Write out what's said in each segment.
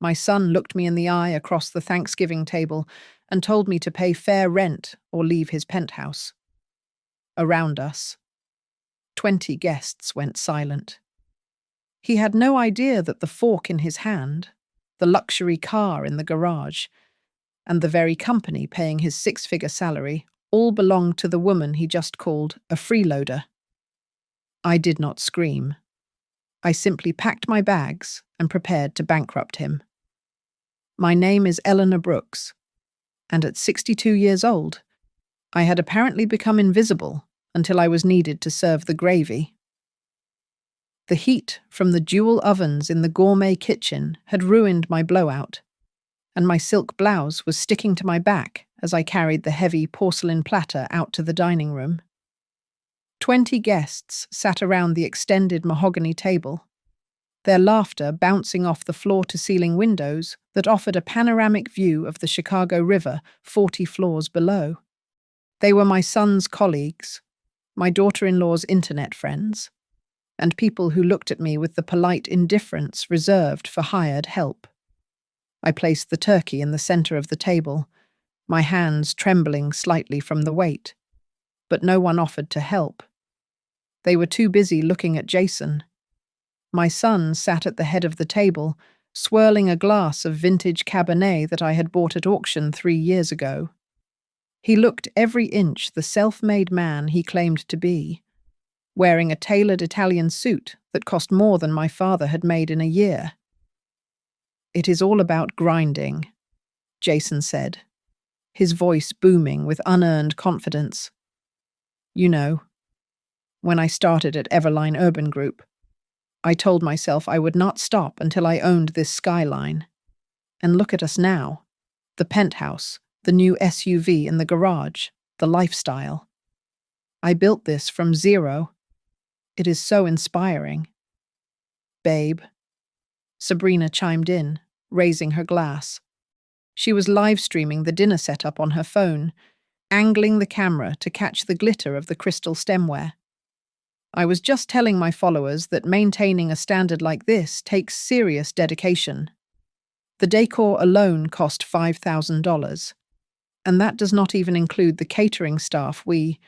My son looked me in the eye across the Thanksgiving table and told me to pay fair rent or leave his penthouse. Around us, 20 guests went silent. He had no idea that the fork in his hand, the luxury car in the garage, and the very company paying his six-figure salary all belonged to the woman he just called a freeloader. I did not scream. I simply packed my bags and prepared to bankrupt him. My name is Eleanor Brooks, and at 62 years old, I had apparently become invisible until I was needed to serve the gravy. The heat from the dual ovens in the gourmet kitchen had ruined my blowout, and my silk blouse was sticking to my back as I carried the heavy porcelain platter out to the dining room. 20 guests sat around the extended mahogany table, their laughter bouncing off the floor-to-ceiling windows that offered a panoramic view of the Chicago River 40 floors below. They were my son's colleagues, my daughter-in-law's internet friends, and people who looked at me with the polite indifference reserved for hired help. I placed the turkey in the center of the table, my hands trembling slightly from the weight, but no one offered to help. They were too busy looking at Jason. My son sat at the head of the table, swirling a glass of vintage Cabernet that I had bought at auction 3 years ago. He looked every inch the self-made man he claimed to be, wearing a tailored Italian suit that cost more than my father had made in a year. "It is all about grinding," Jason said, his voice booming with unearned confidence. "You know, when I started at Everline Urban Group, I told myself I would not stop until I owned this skyline. And look at us now. The penthouse, the new SUV in the garage, the lifestyle. I built this from zero. It is so inspiring." "Babe," Sabrina chimed in, raising her glass. She was live-streaming the dinner setup on her phone, angling the camera to catch the glitter of the crystal stemware. "I was just telling my followers that maintaining a standard like this takes serious dedication. The decor alone cost $5,000, and that does not even include the catering staff the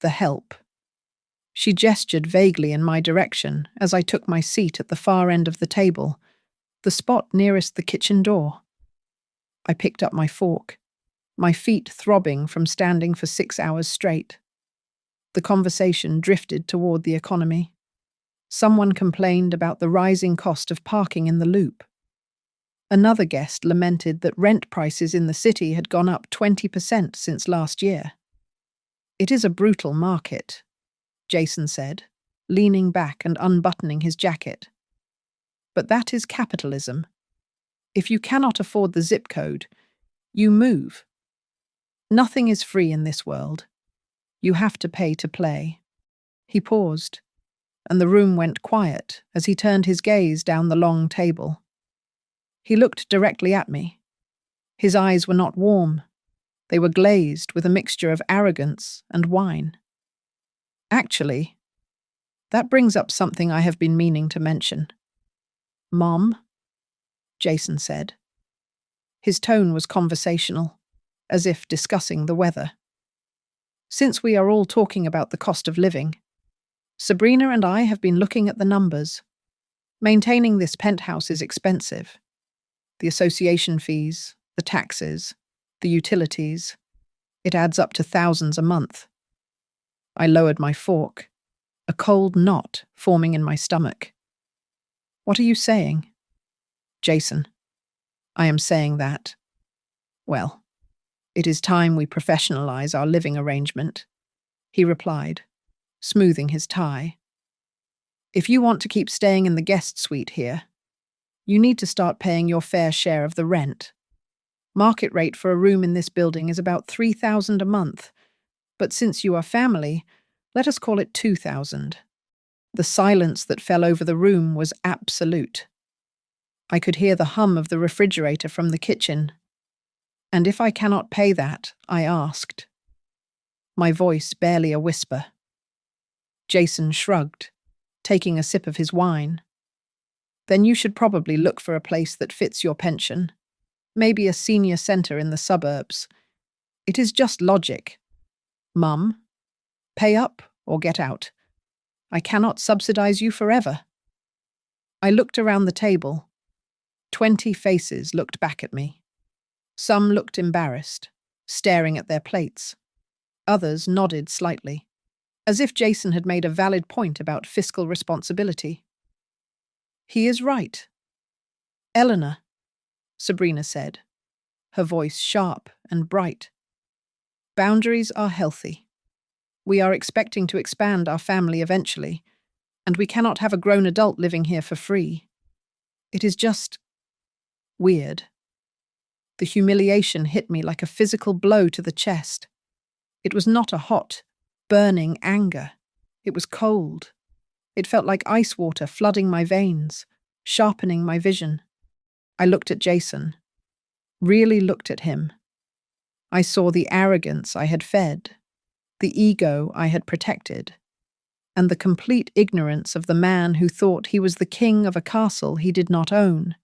help." She gestured vaguely in my direction as I took my seat at the far end of the table, the spot nearest the kitchen door. I picked up my fork, my feet throbbing from standing for 6 hours straight. The conversation drifted toward the economy. Someone complained about the rising cost of parking in the Loop. Another guest lamented that rent prices in the city had gone up 20% since last year. "It is a brutal market," Jason said, leaning back and unbuttoning his jacket. "But that is capitalism. If you cannot afford the zip code, you move. Nothing is free in this world. You have to pay to play." He paused, and the room went quiet as he turned his gaze down the long table. He looked directly at me. His eyes were not warm. They were glazed with a mixture of arrogance and wine. "Actually, that brings up something I have been meaning to mention." "Mom?" Jason said. His tone was conversational, as if discussing the weather. "Since we are all talking about the cost of living, Sabrina and I have been looking at the numbers. Maintaining this penthouse is expensive. The association fees, the taxes, the utilities. It adds up to thousands a month." I lowered my fork, a cold knot forming in my stomach. "What are you saying?" "Jason, I am saying that, it is time we professionalize our living arrangement," he replied, smoothing his tie. "If you want to keep staying in the guest suite here, you need to start paying your fair share of the rent. Market rate for a room in this building is about $3,000 a month, but since you are family, let us call it $2,000. The silence that fell over the room was absolute. I could hear the hum of the refrigerator from the kitchen. "And if I cannot pay that?" I asked. My voice barely a whisper. Jason shrugged, taking a sip of his wine. Then you should probably look for a place that fits your pension. Maybe a senior centre in the suburbs. It is just logic. Mum, pay up or get out. I cannot subsidise you forever. I looked around the table. 20 faces looked back at me. Some looked embarrassed, staring at their plates. Others nodded slightly, as if Jason had made a valid point about fiscal responsibility. He is right. Eleanor, Sabrina said, her voice sharp and bright. Boundaries are healthy. We are expecting to expand our family eventually, and we cannot have a grown adult living here for free. It is just weird. The humiliation hit me like a physical blow to the chest. It was not a hot, burning anger. It was cold. It felt like ice water flooding my veins, sharpening my vision. I looked at Jason, really looked at him. I saw the arrogance I had fed, the ego I had protected, and the complete ignorance of the man who thought he was the king of a castle he did not own.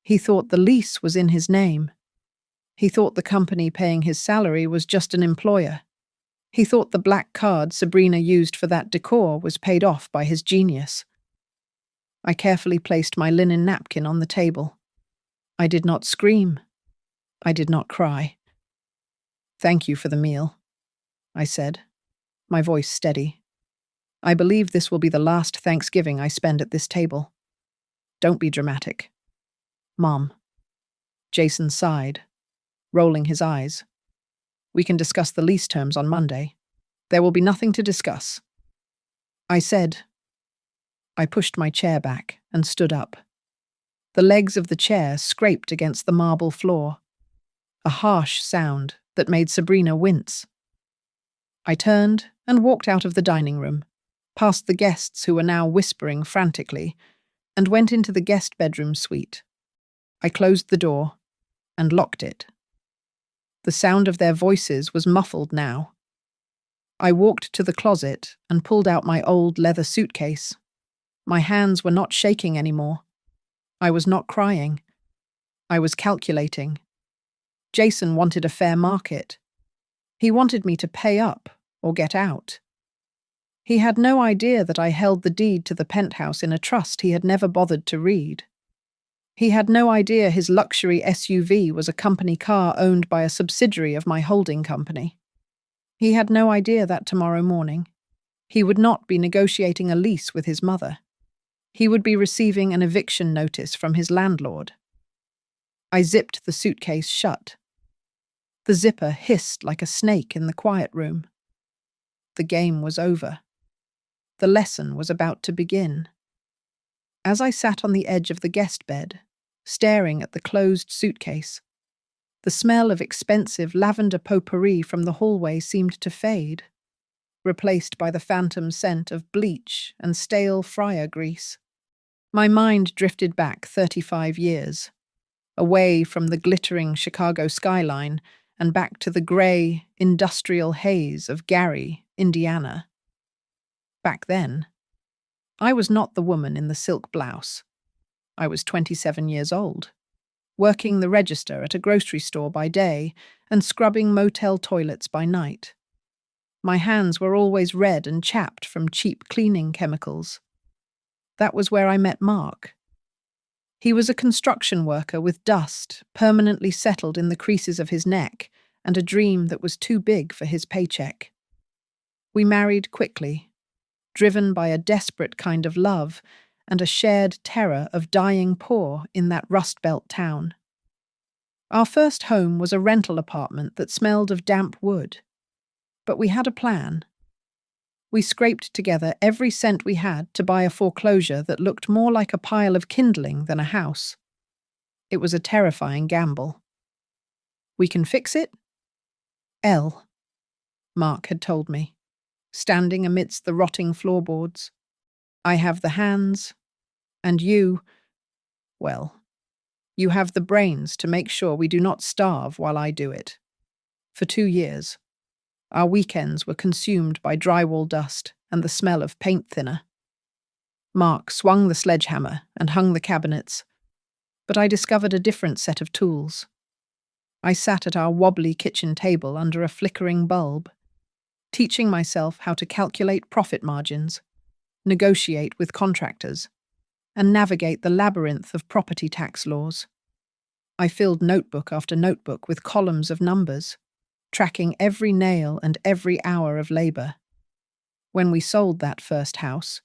He thought the lease was in his name. He thought the company paying his salary was just an employer. He thought the black card Sabrina used for that decor was paid off by his genius. I carefully placed my linen napkin on the table. I did not scream. I did not cry. Thank you for the meal, I said, my voice steady. I believe this will be the last Thanksgiving I spend at this table. Don't be dramatic. Mom. Jason sighed, rolling his eyes. We can discuss the lease terms on Monday. There will be nothing to discuss. I said. I pushed my chair back and stood up. The legs of the chair scraped against the marble floor, a harsh sound that made Sabrina wince. I turned and walked out of the dining room, past the guests who were now whispering frantically, and went into the guest bedroom suite. I closed the door and locked it. The sound of their voices was muffled now. I walked to the closet and pulled out my old leather suitcase. My hands were not shaking anymore. I was not crying. I was calculating. Jason wanted a fair market. He wanted me to pay up or get out. He had no idea that I held the deed to the penthouse in a trust he had never bothered to read. He had no idea his luxury SUV was a company car owned by a subsidiary of my holding company. He had no idea that tomorrow morning, he would not be negotiating a lease with his mother. He would be receiving an eviction notice from his landlord. I zipped the suitcase shut. The zipper hissed like a snake in the quiet room. The game was over. The lesson was about to begin. As I sat on the edge of the guest bed, staring at the closed suitcase, the smell of expensive lavender potpourri from the hallway seemed to fade, replaced by the phantom scent of bleach and stale fryer grease. My mind drifted back 35 years, away from the glittering Chicago skyline and back to the grey, industrial haze of Gary, Indiana. Back then, I was not the woman in the silk blouse. I was 27 years old, working the register at a grocery store by day and scrubbing motel toilets by night. My hands were always red and chapped from cheap cleaning chemicals. That was where I met Mark. He was a construction worker with dust permanently settled in the creases of his neck and a dream that was too big for his paycheck. We married quickly, driven by a desperate kind of love and a shared terror of dying poor in that Rust Belt town. Our first home was a rental apartment that smelled of damp wood. But we had a plan. We scraped together every cent we had to buy a foreclosure that looked more like a pile of kindling than a house. It was a terrifying gamble. We can fix it? Elle, Mark had told me, standing amidst the rotting floorboards. I have the hands, and you, well, you have the brains to make sure we do not starve while I do it. For 2 years, our weekends were consumed by drywall dust and the smell of paint thinner. Mark swung the sledgehammer and hung the cabinets, but I discovered a different set of tools. I sat at our wobbly kitchen table under a flickering bulb, teaching myself how to calculate profit margins, negotiate with contractors, and navigate the labyrinth of property tax laws. I filled notebook after notebook with columns of numbers, tracking every nail and every hour of labor. When we sold that first house,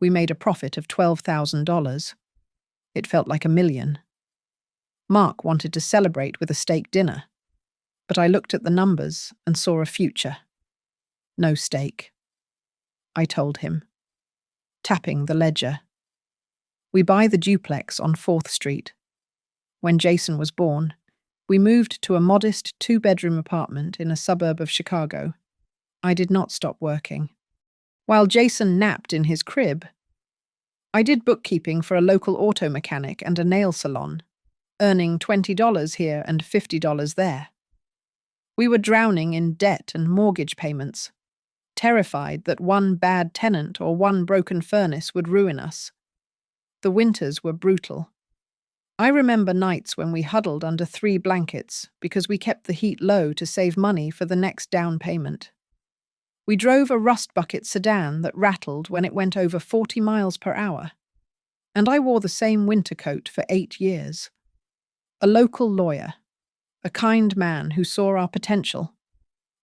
we made a profit of $12,000. It felt like $1 million. Mark wanted to celebrate with a steak dinner, but I looked at the numbers and saw a future. No steak. I told him, tapping the ledger. We buy the duplex on 4th Street. When Jason was born, we moved to a modest 2-bedroom apartment in a suburb of Chicago. I did not stop working. While Jason napped in his crib, I did bookkeeping for a local auto mechanic and a nail salon, earning $20 here and $50 there. We were drowning in debt and mortgage payments, terrified that one bad tenant or one broken furnace would ruin us. The winters were brutal. I remember nights when we huddled under 3 blankets because we kept the heat low to save money for the next down payment. We drove a rust bucket sedan that rattled when it went over 40 miles per hour. And I wore the same winter coat for 8 years. A local lawyer, a kind man who saw our potential,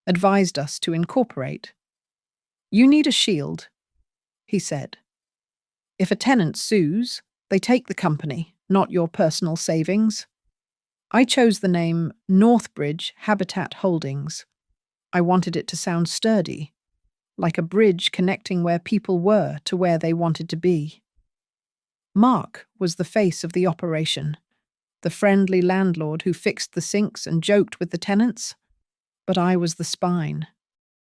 advised us to incorporate. "You need a shield," he said. "If a tenant sues, they take the company, not your personal savings." I chose the name Northbridge Habitat Holdings. I wanted it to sound sturdy, like a bridge connecting where people were to where they wanted to be. Mark was the face of the operation, the friendly landlord who fixed the sinks and joked with the tenants. But I was the spine.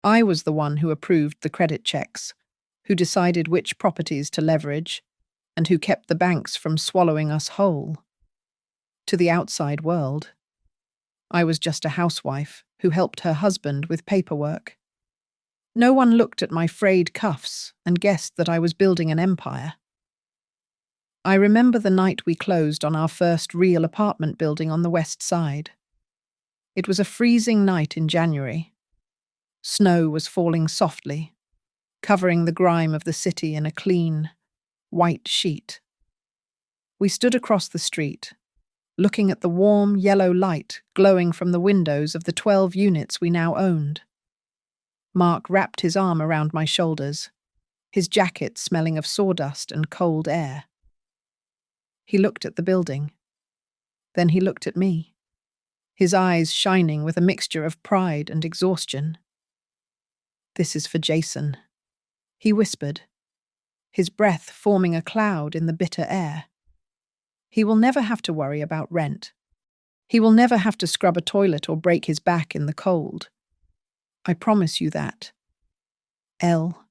I was the one who approved the credit checks, who decided which properties to leverage, and who kept the banks from swallowing us whole. To the outside world, I was just a housewife who helped her husband with paperwork. No one looked at my frayed cuffs and guessed that I was building an empire. I remember the night we closed on our first real apartment building on the west side. It was a freezing night in January. Snow was falling softly, covering the grime of the city in a clean, white sheet. We stood across the street, looking at the warm yellow light glowing from the windows of the 12 units we now owned. Mark wrapped his arm around my shoulders, his jacket smelling of sawdust and cold air. He looked at the building. Then he looked at me, his eyes shining with a mixture of pride and exhaustion. "This is for Jason," he whispered, his breath forming a cloud in the bitter air. "He will never have to worry about rent. He will never have to scrub a toilet or break his back in the cold. I promise you that. Elle,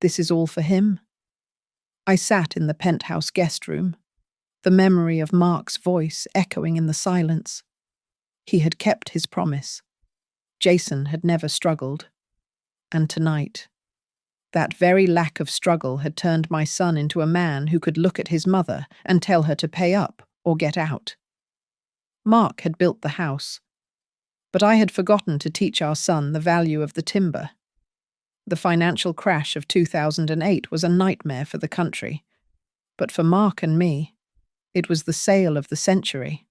this is all for him." I sat in the penthouse guest room, the memory of Mark's voice echoing in the silence. He had kept his promise. Jason had never struggled. And tonight, that very lack of struggle had turned my son into a man who could look at his mother and tell her to pay up or get out. Mark had built the house, but I had forgotten to teach our son the value of the timber. The financial crash of 2008 was a nightmare for the country, but for Mark and me, it was the sale of the century.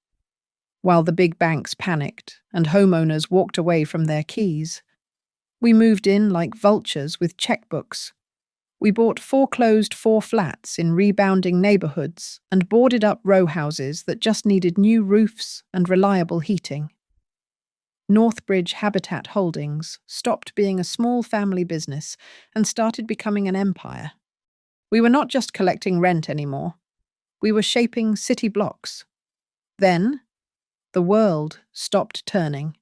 While the big banks panicked and homeowners walked away from their keys, we moved in like vultures with checkbooks. We bought foreclosed 4 flats in rebounding neighborhoods and boarded up row houses that just needed new roofs and reliable heating. Northbridge Habitat Holdings stopped being a small family business and started becoming an empire. We were not just collecting rent anymore. We were shaping city blocks. Then, the world stopped turning.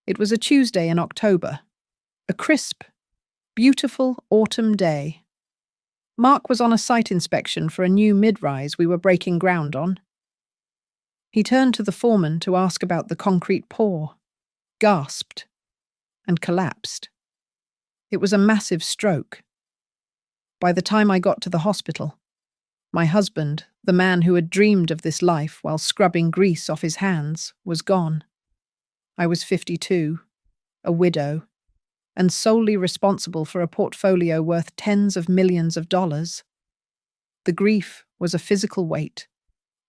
It was a Tuesday in October, a crisp, beautiful autumn day. Mark was on a site inspection for a new mid-rise we were breaking ground on. He turned to the foreman to ask about the concrete pour, gasped, and collapsed. It was a massive stroke. By the time I got to the hospital, my husband, the man who had dreamed of this life while scrubbing grease off his hands, was gone. I was 52, a widow, and solely responsible for a portfolio worth tens of millions of dollars. The grief was a physical weight,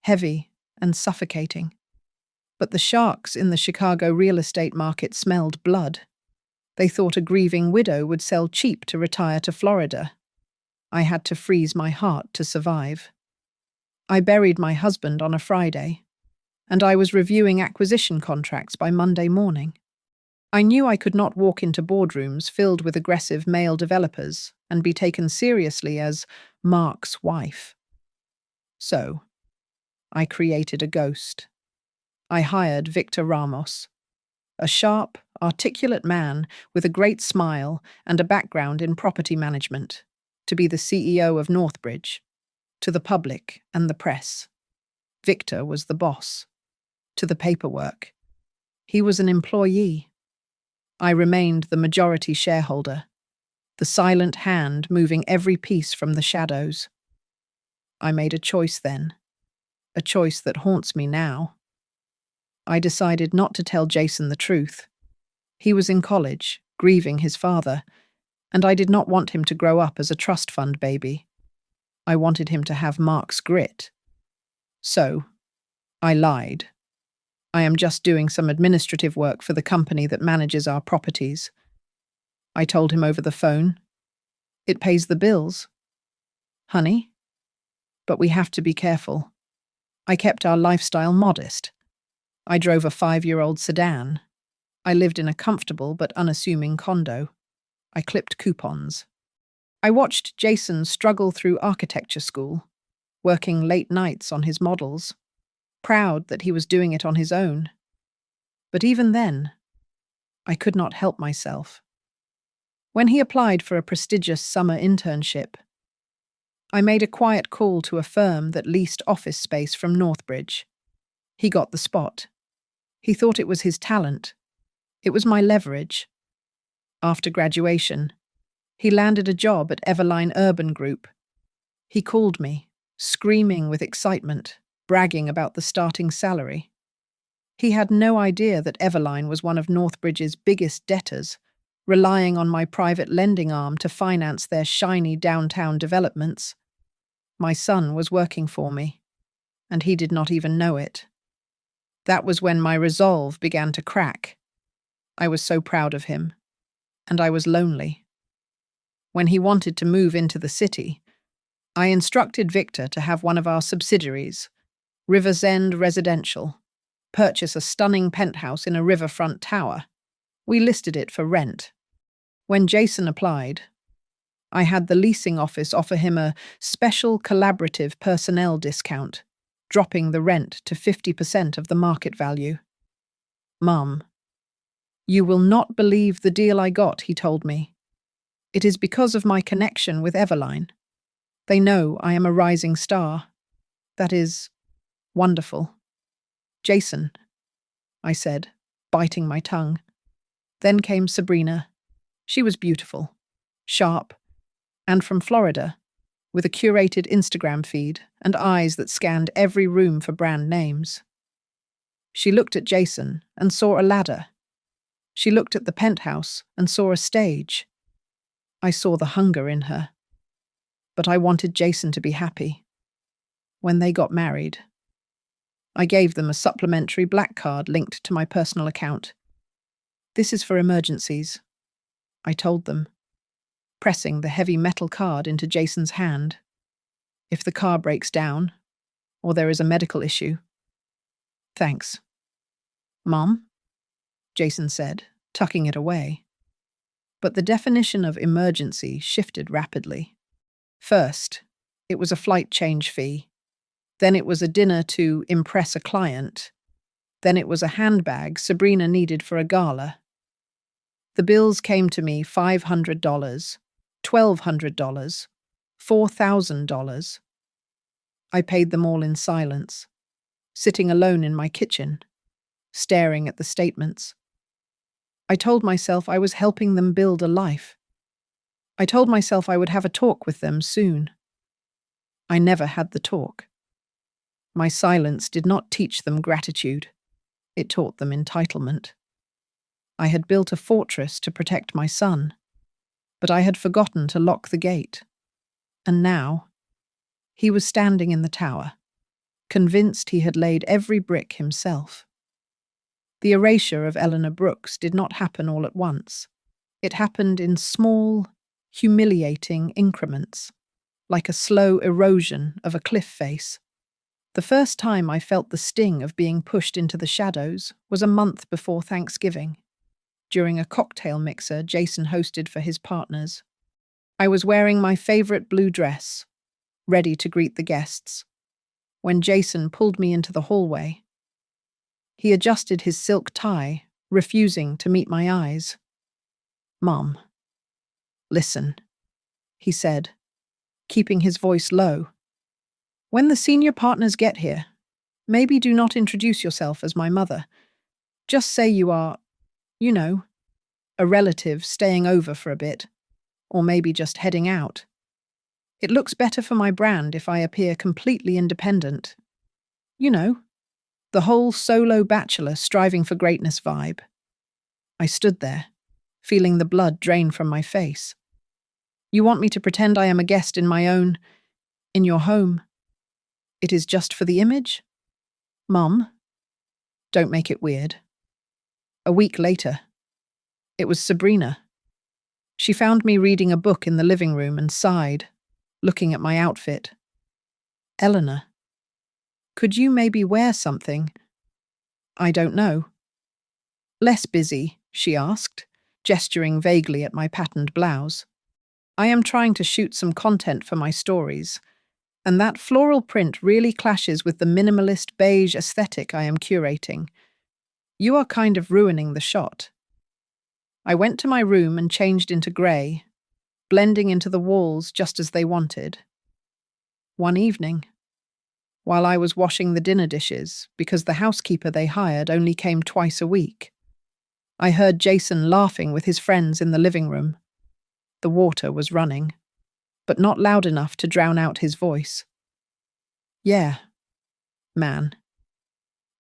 heavy and suffocating. But the sharks in the Chicago real estate market smelled blood. They thought a grieving widow would sell cheap to retire to Florida. I had to freeze my heart to survive. I buried my husband on a Friday, and I was reviewing acquisition contracts by Monday morning. I knew I could not walk into boardrooms filled with aggressive male developers and be taken seriously as Mark's wife. So, I created a ghost. I hired Victor Ramos, a sharp, articulate man with a great smile and a background in property management, to be the CEO of Northbridge, to the public and the press. Victor was the boss. To the paperwork, he was an employee. I remained the majority shareholder, the silent hand moving every piece from the shadows. I made a choice then, a choice that haunts me now. I decided not to tell Jason the truth. He was in college, grieving his father, and I did not want him to grow up as a trust fund baby. I wanted him to have Mark's grit. So, I lied. I am just doing some administrative work for the company that manages our properties. I told him over the phone. It pays the bills. Honey? But we have to be careful. I kept our lifestyle modest. I drove a 5-year-old sedan. I lived in a comfortable but unassuming condo. I clipped coupons. I watched Jason struggle through architecture school, working late nights on his models, proud that he was doing it on his own. But even then, I could not help myself. When he applied for a prestigious summer internship, I made a quiet call to a firm that leased office space from Northbridge. He got the spot. He thought it was his talent. It was my leverage. After graduation, he landed a job at Everline Urban Group. He called me, screaming with excitement, bragging about the starting salary. He had no idea that Everline was one of Northbridge's biggest debtors, relying on my private lending arm to finance their shiny downtown developments. My son was working for me, and he did not even know it. That was when my resolve began to crack. I was so proud of him, and I was lonely. When he wanted to move into the city, I instructed Victor to have one of our subsidiaries, River's End Residential, purchase a stunning penthouse in a riverfront tower. We listed it for rent. When Jason applied, I had the leasing office offer him a special collaborative personnel discount, dropping the rent to 50% of the market value. Mum, you will not believe the deal I got, he told me. It is because of my connection with Everline. They know I am a rising star. That is wonderful. Jason, I said, biting my tongue. Then came Sabrina. She was beautiful, sharp, and from Florida, with a curated Instagram feed and eyes that scanned every room for brand names. She looked at Jason and saw a ladder. She looked at the penthouse and saw a stage. I saw the hunger in her. But I wanted Jason to be happy. When they got married, I gave them a supplementary black card linked to my personal account. This is for emergencies, I told them, pressing the heavy metal card into Jason's hand. If the car breaks down, or there is a medical issue. Thanks. Mom? Jason said, tucking it away. But the definition of emergency shifted rapidly. First, it was a flight change fee. Then it was a dinner to impress a client. Then it was a handbag Sabrina needed for a gala. The bills came to me $500, $1,200, $4,000. I paid them all in silence, sitting alone in my kitchen, staring at the statements. I told myself I was helping them build a life. I told myself I would have a talk with them soon. I never had the talk. My silence did not teach them gratitude. It taught them entitlement. I had built a fortress to protect my son, but I had forgotten to lock the gate. And now, he was standing in the tower, convinced he had laid every brick himself. The erasure of Eleanor Brooks did not happen all at once. It happened in small, humiliating increments, like a slow erosion of a cliff face. The first time I felt the sting of being pushed into the shadows was a month before Thanksgiving, during a cocktail mixer Jason hosted for his partners. I was wearing my favorite blue dress, ready to greet the guests, when Jason pulled me into the hallway. He adjusted his silk tie, refusing to meet my eyes. "Mom, listen," he said, keeping his voice low. "When the senior partners get here, maybe do not introduce yourself as my mother. Just say you are, you know, a relative staying over for a bit, or maybe just heading out. It looks better for my brand if I appear completely independent. You know, the whole solo bachelor striving for greatness vibe." I stood there, feeling the blood drain from my face. "You want me to pretend I am a guest in your home? It is just for the image? Mum, don't make it weird." A week later, it was Sabrina. She found me reading a book in the living room and sighed, looking at my outfit. "Eleanor, could you maybe wear something? I don't know." "Less busy?" she asked, gesturing vaguely at my patterned blouse. "I am trying to shoot some content for my stories, and that floral print really clashes with the minimalist beige aesthetic I am curating. You are kind of ruining the shot." I went to my room and changed into grey, blending into the walls just as they wanted. One evening, while I was washing the dinner dishes because the housekeeper they hired only came twice a week, I heard Jason laughing with his friends in the living room. The water was running, but not loud enough to drown out his voice. "Yeah, man,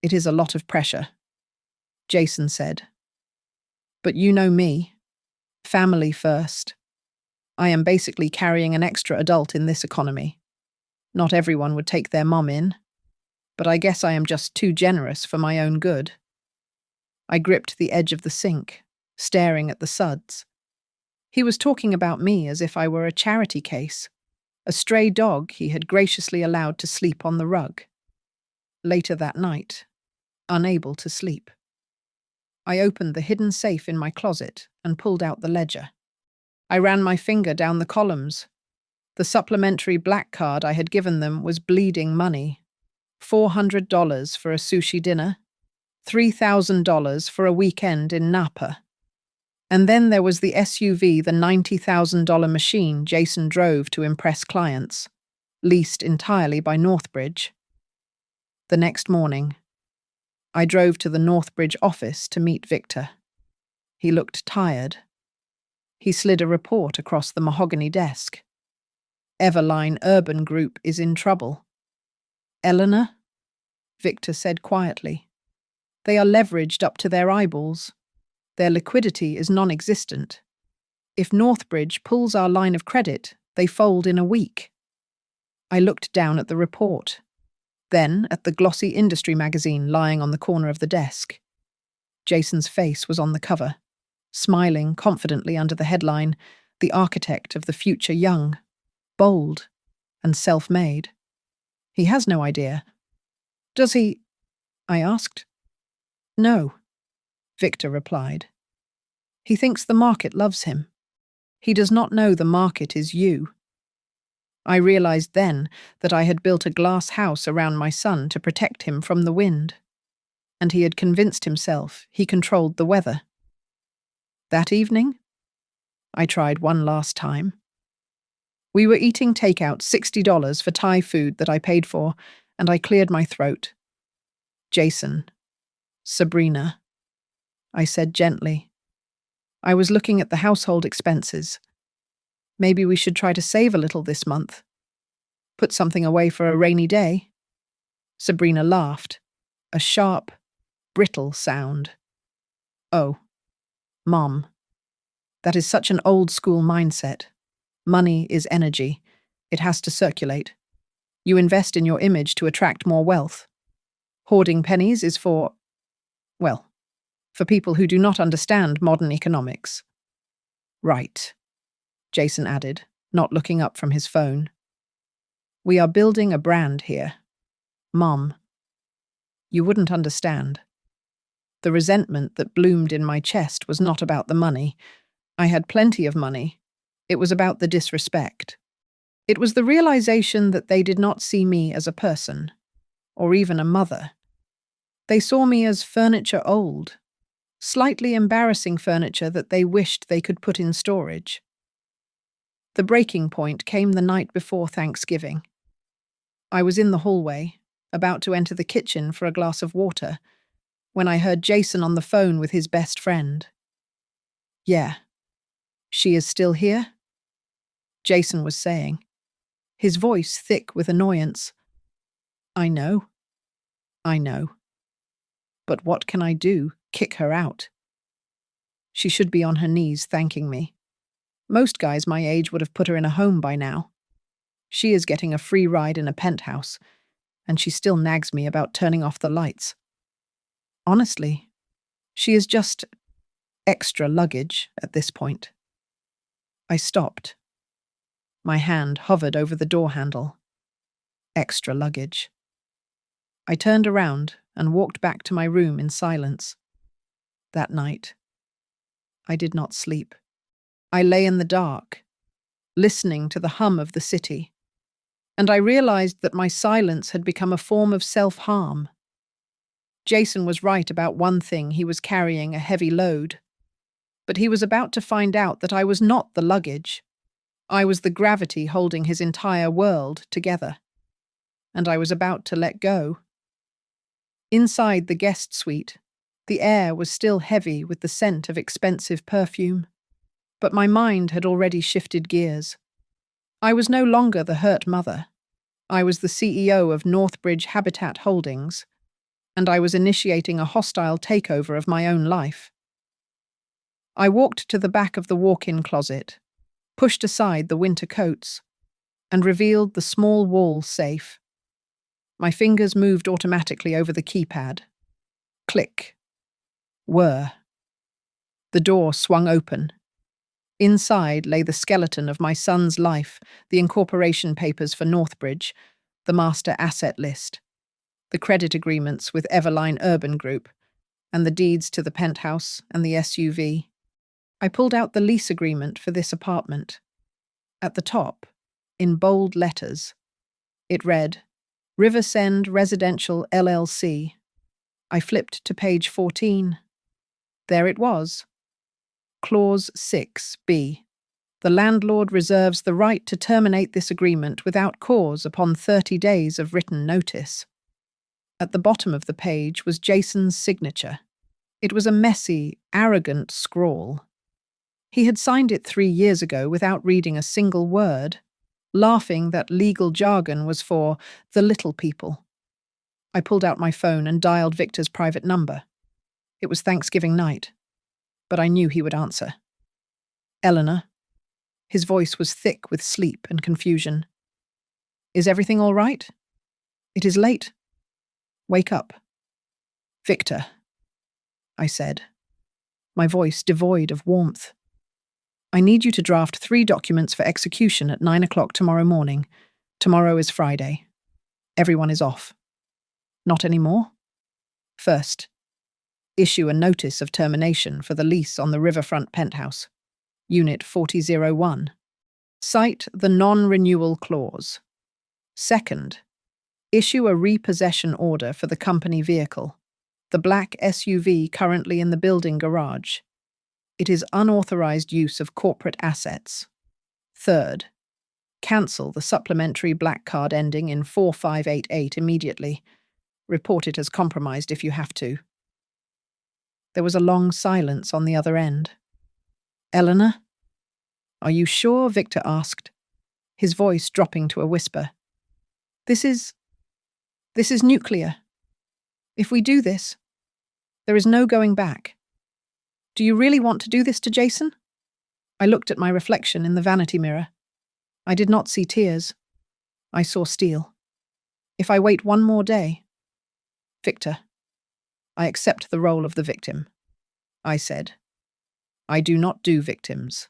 it is a lot of pressure," Jason said. "But you know me. Family first. I am basically carrying an extra adult in this economy. Not everyone would take their mom in, but I guess I am just too generous for my own good." I gripped the edge of the sink, staring at the suds. He was talking about me as if I were a charity case, a stray dog he had graciously allowed to sleep on the rug. Later that night, unable to sleep, I opened the hidden safe in my closet and pulled out the ledger. I ran my finger down the columns. The supplementary black card I had given them was bleeding money. $400 for a sushi dinner, $3,000 for a weekend in Napa. And then there was the SUV, the $90,000 machine Jason drove to impress clients, leased entirely by Northbridge. The next morning, I drove to the Northbridge office to meet Victor. He looked tired. He slid a report across the mahogany desk. "Everline Urban Group is in trouble." "Eleanor?" Victor said quietly. "They are leveraged up to their eyeballs. Their liquidity is non-existent. If Northbridge pulls our line of credit, they fold in a week." I looked down at the report, then at the glossy industry magazine lying on the corner of the desk. Jason's face was on the cover, smiling confidently under the headline, "The Architect of the Future Young, Bold, and Self-Made." "He has no idea." "Does he?" I asked. "No," Victor replied. "He thinks the market loves him. He does not know the market is you." I realized then that I had built a glass house around my son to protect him from the wind, and he had convinced himself he controlled the weather. That evening, I tried one last time. We were eating takeout, $60 for Thai food that I paid for, and I cleared my throat. "Jason, Sabrina," I said gently. I was looking at the household expenses. Maybe we should try to save a little this month. Put something away for a rainy day. Sabrina laughed, a sharp, brittle sound. Oh, Mom. That is such an old-school mindset. Money is energy. It has to circulate. You invest in your image to attract more wealth. Hoarding pennies is well, for people who do not understand modern economics. Right, Jason added, not looking up from his phone. We are building a brand here. Mom, you wouldn't understand. The resentment that bloomed in my chest was not about the money. I had plenty of money. It was about the disrespect. It was the realization that they did not see me as a person, or even a mother. They saw me as furniture old, slightly embarrassing furniture that they wished they could put in storage. The breaking point came the night before Thanksgiving. I was in the hallway, about to enter the kitchen for a glass of water, when I heard Jason on the phone with his best friend. Yeah. She is still here? Jason was saying, his voice thick with annoyance. I know. But what can I do? Kick her out? She should be on her knees thanking me. Most guys my age would have put her in a home by now. She is getting a free ride in a penthouse, and she still nags me about turning off the lights. Honestly, she is just extra luggage at this point. I stopped. My hand hovered over the door handle. Extra luggage. I turned around and walked back to my room in silence. That night, I did not sleep. I lay in the dark, listening to the hum of the city, and I realized that my silence had become a form of self-harm. Jason was right about one thing: he was carrying a heavy load. But he was about to find out that I was not the luggage. I was the gravity holding his entire world together. And I was about to let go. Inside the guest suite, the air was still heavy with the scent of expensive perfume. But my mind had already shifted gears. I was no longer the hurt mother. I was the CEO of Northbridge Habitat Holdings, and I was initiating a hostile takeover of my own life. I walked to the back of the walk-in closet, pushed aside the winter coats, and revealed the small wall safe. My fingers moved automatically over the keypad. Click. Whir. The door swung open. Inside lay the skeleton of my son's life, the incorporation papers for Northbridge, the master asset list, the credit agreements with Everline Urban Group, and the deeds to the penthouse and the SUV. I pulled out the lease agreement for this apartment. At the top, in bold letters, it read, Riversend Residential LLC. I flipped to page 14. There it was. Clause 6b. The landlord reserves the right to terminate this agreement without cause upon 30 days of written notice. At the bottom of the page was Jason's signature. It was a messy, arrogant scrawl. He had signed it 3 years ago without reading a single word, laughing that legal jargon was for the little people. I pulled out my phone and dialed Victor's private number. It was Thanksgiving night, but I knew he would answer. Eleanor. His voice was thick with sleep and confusion. Is everything all right? It is late. Wake up. Victor, I said, my voice devoid of warmth. I need you to draft 3 documents for execution at 9 o'clock tomorrow morning. Tomorrow is Friday. Everyone is off. Not anymore? First, issue a notice of termination for the lease on the riverfront penthouse. Unit 4001. Cite the non-renewal clause. Second, issue a repossession order for the company vehicle, the black SUV currently in the building garage. It is unauthorized use of corporate assets. Third, cancel the supplementary black card ending in 4588 immediately. Report it as compromised if you have to. There was a long silence on the other end. Eleanor? Are you sure? Victor asked, his voice dropping to a whisper. This is nuclear. If we do this, there is no going back. Do you really want to do this to Jason? I looked at my reflection in the vanity mirror. I did not see tears. I saw steel. If I wait one more day... Victor, I accept the role of the victim. I said. I do not do victims.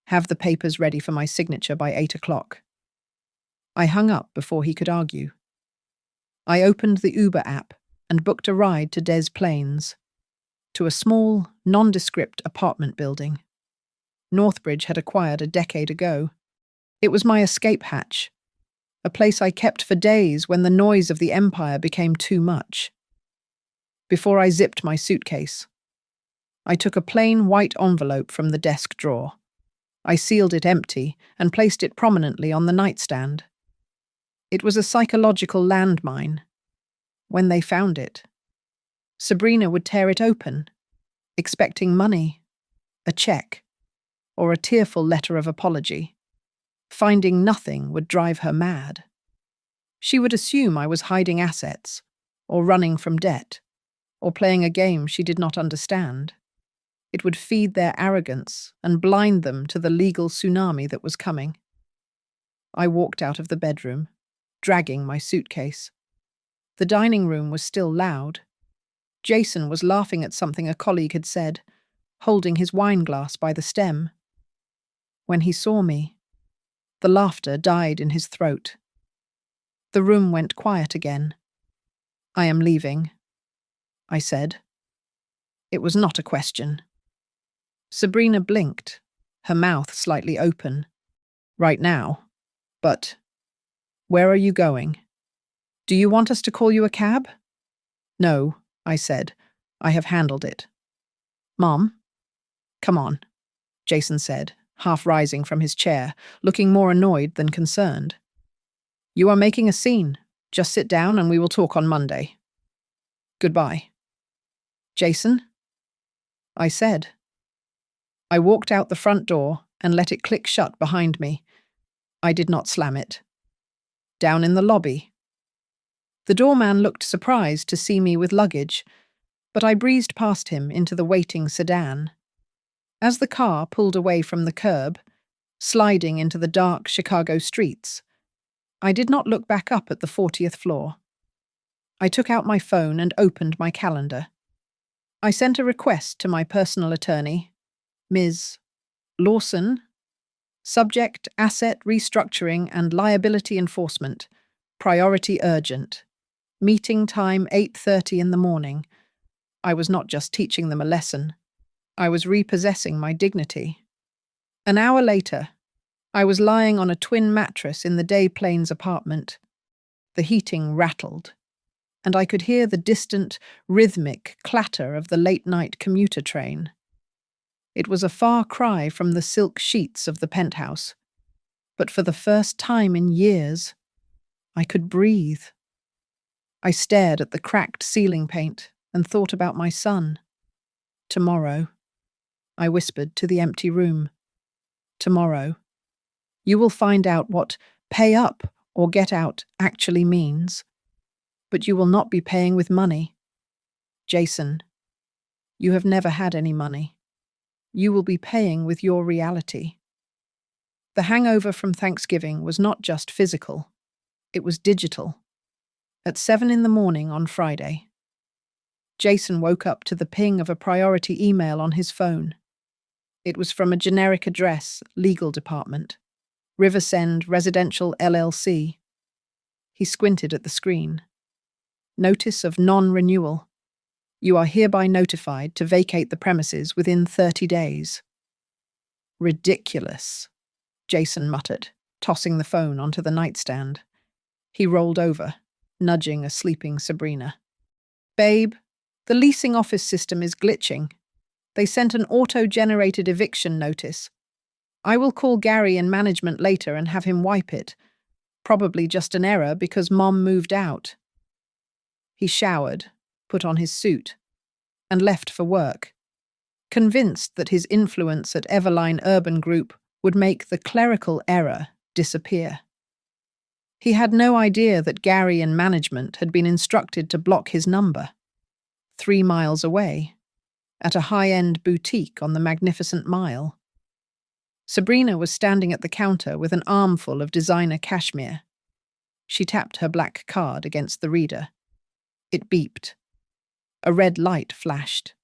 Have the papers ready for my signature by 8 o'clock. I hung up before he could argue. I opened the Uber app and booked a ride to Des Plaines, to a small, nondescript apartment building Northbridge had acquired a decade ago. It was my escape hatch, a place I kept for days when the noise of the empire became too much. Before I zipped my suitcase, I took a plain white envelope from the desk drawer. I sealed it empty and placed it prominently on the nightstand. It was a psychological landmine. When they found it, Sabrina would tear it open, expecting money, a check, or a tearful letter of apology. Finding nothing would drive her mad. She would assume I was hiding assets, or running from debt, or playing a game she did not understand. It would feed their arrogance and blind them to the legal tsunami that was coming. I walked out of the bedroom, dragging my suitcase. The dining room was still loud. Jason was laughing at something a colleague had said, holding his wine glass by the stem. When he saw me, the laughter died in his throat. The room went quiet again. I am leaving, I said. It was not a question. Sabrina blinked, her mouth slightly open. Right now. But where are you going? Do you want us to call you a cab? No, I said. I have handled it. Mom? Come on, Jason said, half rising from his chair, looking more annoyed than concerned. You are making a scene. Just sit down and we will talk on Monday. Goodbye. Jason? I said. I walked out the front door and let it click shut behind me. I did not slam it. Down in the lobby. The doorman looked surprised to see me with luggage, but I breezed past him into the waiting sedan. As the car pulled away from the curb, sliding into the dark Chicago streets, I did not look back up at the 40th floor. I took out my phone and opened my calendar. I sent a request to my personal attorney, Ms. Lawson. Subject: asset restructuring and liability enforcement. Priority urgent. Meeting time 8:30 in the morning. I was not just teaching them a lesson. I was repossessing my dignity. An hour later, I was lying on a twin mattress in the Des Plaines apartment. The heating rattled, and I could hear the distant, rhythmic clatter of the late-night commuter train. It was a far cry from the silk sheets of the penthouse, but for the first time in years, I could breathe. I stared at the cracked ceiling paint and thought about my son. Tomorrow, I whispered to the empty room. Tomorrow, you will find out what pay up or get out actually means, but you will not be paying with money. Jason, you have never had any money. You will be paying with your reality. The hangover from Thanksgiving was not just physical, it was digital. At 7 in the morning on Friday, Jason woke up to the ping of a priority email on his phone. It was from a generic address, legal department, Riversend Residential LLC. He squinted at the screen. Notice of non-renewal. You are hereby notified to vacate the premises within 30 days. Ridiculous, Jason muttered, tossing the phone onto the nightstand. He rolled over, nudging a sleeping Sabrina. Babe, the leasing office system is glitching. They sent an auto-generated eviction notice. I will call Gary in management later and have him wipe it. Probably just an error because Mom moved out. He showered, put on his suit, and left for work, convinced that his influence at Everline Urban Group would make the clerical error disappear. He had no idea that Gary and management had been instructed to block his number, 3 miles away, at a high-end boutique on the Magnificent Mile. Sabrina was standing at the counter with an armful of designer cashmere. She tapped her black card against the reader. It beeped. A red light flashed.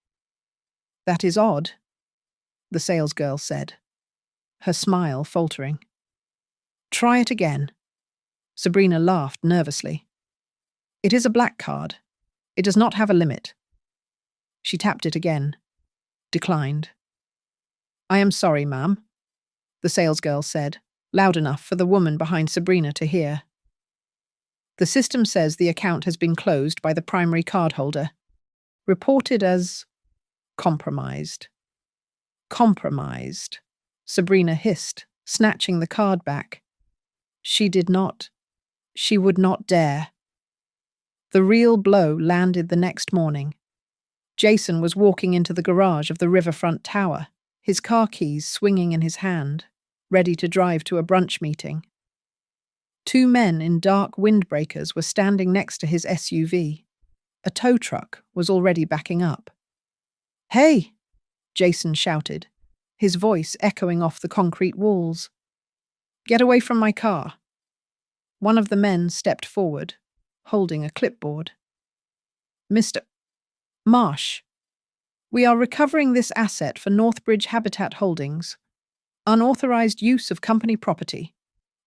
"That is odd," the salesgirl said, her smile faltering. "Try it again." Sabrina laughed nervously. "It is a black card. It does not have a limit." She tapped it again. Declined. "I am sorry, ma'am," the salesgirl said, loud enough for the woman behind Sabrina to hear. "The system says the account has been closed by the primary cardholder. Reported as compromised." "Compromised," Sabrina hissed, snatching the card back. She would not dare. The real blow landed the next morning. Jason was walking into the garage of the riverfront tower, his car keys swinging in his hand, ready to drive to a brunch meeting. 2 men in dark windbreakers were standing next to his SUV. A tow truck was already backing up. "Hey!" Jason shouted, his voice echoing off the concrete walls. "Get away from my car." One of the men stepped forward, holding a clipboard. "Mr. Marsh, we are recovering this asset for Northbridge Habitat Holdings. Unauthorized use of company property.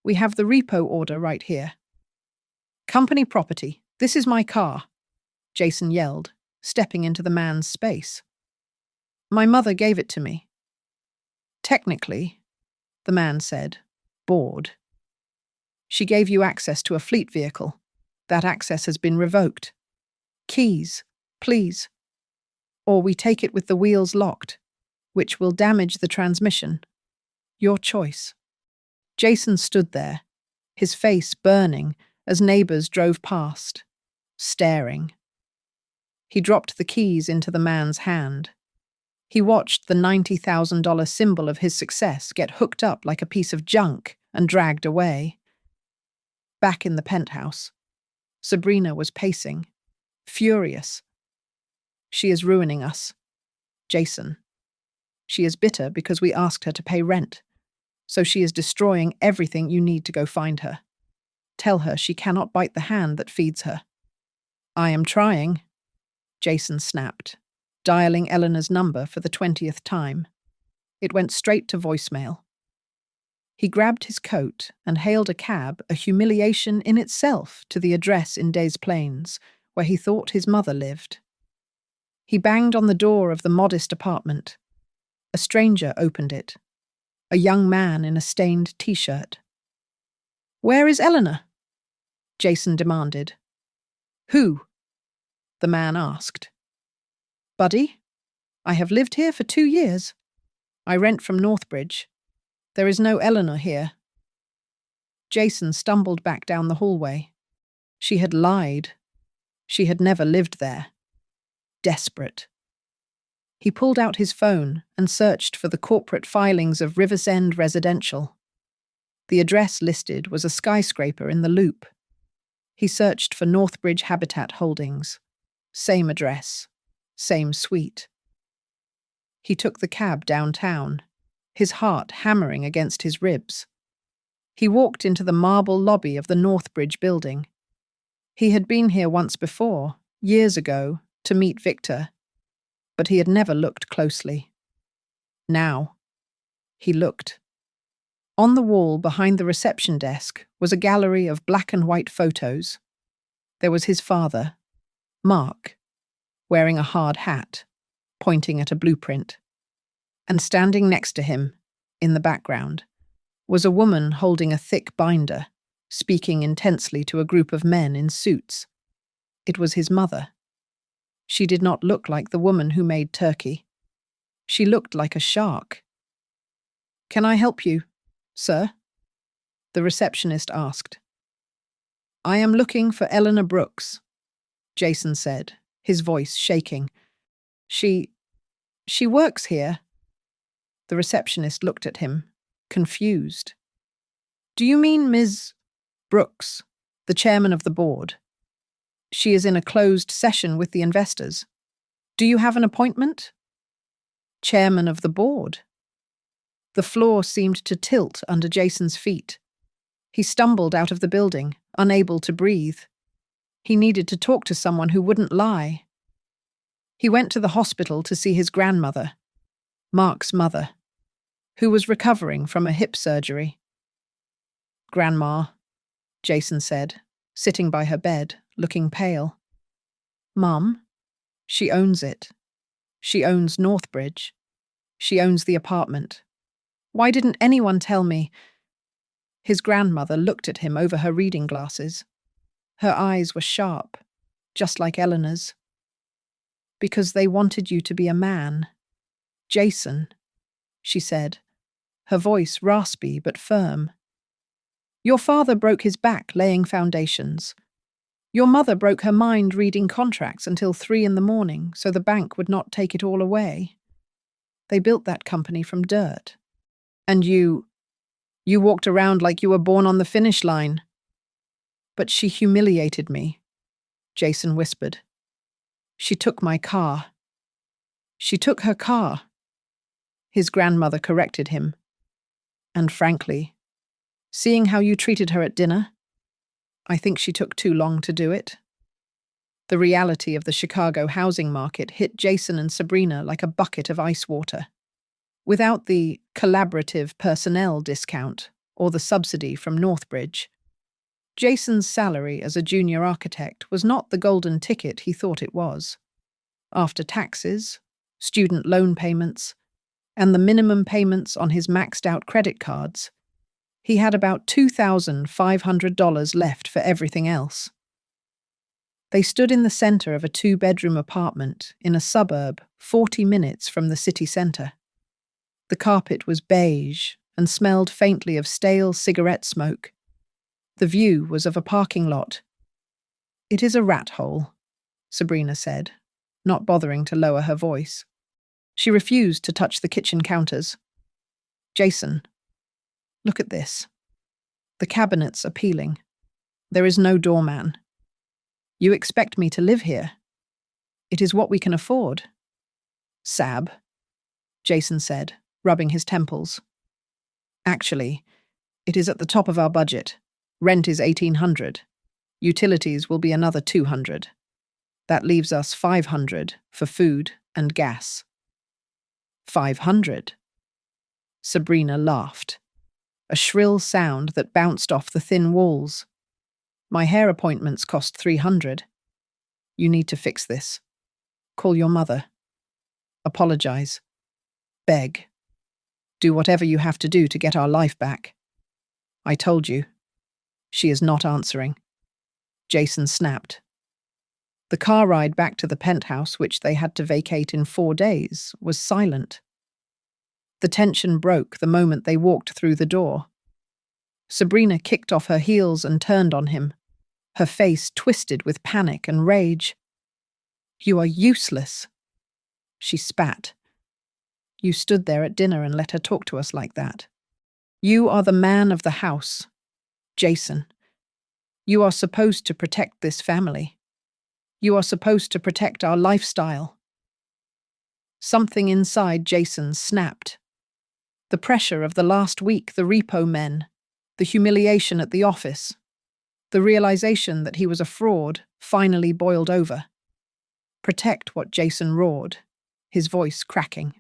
We have the repo order right here." "Company property. This is my car," Jason yelled, stepping into the man's space. "My mother gave it to me." "Technically," the man said, bored. "She gave you access to a fleet vehicle. That access has been revoked. Keys, please. Or we take it with the wheels locked, which will damage the transmission. Your choice." Jason stood there, his face burning as neighbors drove past, staring. He dropped the keys into the man's hand. He watched the $90,000 symbol of his success get hooked up like a piece of junk and dragged away. Back in the penthouse, Sabrina was pacing, furious. "She is ruining us. Jason. She is bitter because we asked her to pay rent, so she is destroying everything you need to go find her. Tell her she cannot bite the hand that feeds her." "I am trying," Jason snapped, dialing Eleanor's number for the 20th time. It went straight to voicemail. He grabbed his coat and hailed a cab, a humiliation in itself, to the address in Des Plaines, where he thought his mother lived. He banged on the door of the modest apartment. A stranger opened it, a young man in a stained t-shirt. "Where is Eleanor?" Jason demanded. "Who?" the man asked. "Buddy, I have lived here for 2 years. I rent from Northbridge. There is no Eleanor here." Jason stumbled back down the hallway. She had lied. She had never lived there. Desperate. He pulled out his phone and searched for the corporate filings of Riversend Residential. The address listed was a skyscraper in the Loop. He searched for Northbridge Habitat Holdings. Same address. Same suite. He took the cab downtown, his heart hammering against his ribs. He walked into the marble lobby of the Northbridge building. He had been here once before, years ago, to meet Victor, but he had never looked closely. Now, he looked. On the wall behind the reception desk was a gallery of black and white photos. There was his father, Mark, wearing a hard hat, pointing at a blueprint. And standing next to him, in the background, was a woman holding a thick binder, speaking intensely to a group of men in suits. It was his mother. She did not look like the woman who made turkey. She looked like a shark. "Can I help you, sir?" the receptionist asked. "I am looking for Eleanor Brooks," Jason said, his voice shaking. She works here." The receptionist looked at him, confused. Do you mean Ms. Brooks, the chairman of the board? She is in a closed session with the investors. Do you have an appointment? Chairman of the board. The floor seemed to tilt under Jason's feet. He stumbled out of the building, unable to breathe. He needed to talk to someone who wouldn't lie. He went to the hospital to see his grandmother, Mark's mother, who was recovering from a hip surgery. Grandma, Jason said, sitting by her bed, looking pale. Mum, she owns it. She owns Northbridge. She owns the apartment. Why didn't anyone tell me? His grandmother looked at him over her reading glasses. Her eyes were sharp, just like Eleanor's. Because they wanted you to be a man. Jason, she said, her voice raspy but firm. Your father broke his back laying foundations. Your mother broke her mind reading contracts until 3 a.m. so the bank would not take it all away. They built that company from dirt. And you walked around like you were born on the finish line. But she humiliated me, Jason whispered. She took my car. She took her car. His grandmother corrected him. And frankly, seeing how you treated her at dinner, I think she took too long to do it. The reality of the Chicago housing market hit Jason and Sabrina like a bucket of ice water. Without the collaborative personnel discount or the subsidy from Northbridge, Jason's salary as a junior architect was not the golden ticket he thought it was. After taxes, student loan payments, and the minimum payments on his maxed-out credit cards, he had about $2,500 left for everything else. They stood in the center of a 2-bedroom apartment in a suburb 40 minutes from the city center. The carpet was beige and smelled faintly of stale cigarette smoke. The view was of a parking lot. It is a rat hole, Sabrina said, not bothering to lower her voice. She refused to touch the kitchen counters. Jason, look at this. The cabinets are peeling. There is no doorman. You expect me to live here? It is what we can afford. Sab, Jason said, rubbing his temples. Actually, it is at the top of our budget. Rent is $1,800. Utilities will be another $200. That leaves us $500 for food and gas. $500. Sabrina laughed, a shrill sound that bounced off the thin walls. My hair appointments cost $300. You need to fix this. Call your mother. Apologize. Beg. Do whatever you have to do to get our life back. I told you. She is not answering. Jason snapped. The car ride back to the penthouse, which they had to vacate in 4 days, was silent. The tension broke the moment they walked through the door. Sabrina kicked off her heels and turned on him, her face twisted with panic and rage. You are useless. She spat. You stood there at dinner and let her talk to us like that. You are the man of the house, Jason. You are supposed to protect this family. You are supposed to protect our lifestyle. Something inside Jason snapped. The pressure of the last week, the repo men, the humiliation at the office, the realization that he was a fraud finally boiled over. Protect what Jason roared, his voice cracking.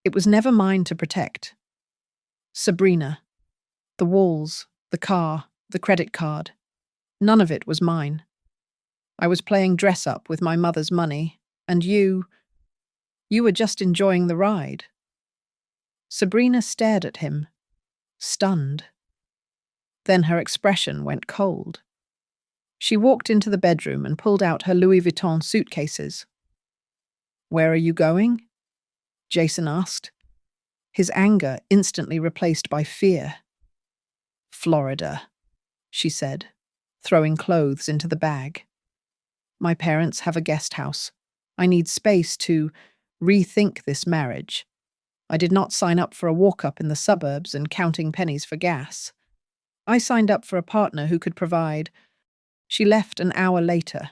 It was never mine to protect. Sabrina, the walls, the car, the credit card, none of it was mine. I was playing dress-up with my mother's money, and you were just enjoying the ride. Sabrina stared at him, stunned. Then her expression went cold. She walked into the bedroom and pulled out her Louis Vuitton suitcases. Where are you going? Jason asked, his anger instantly replaced by fear. Florida, she said, throwing clothes into the bag. My parents have a guest house. I need space to rethink this marriage. I did not sign up for a walk-up in the suburbs and counting pennies for gas. I signed up for a partner who could provide. She left an hour later.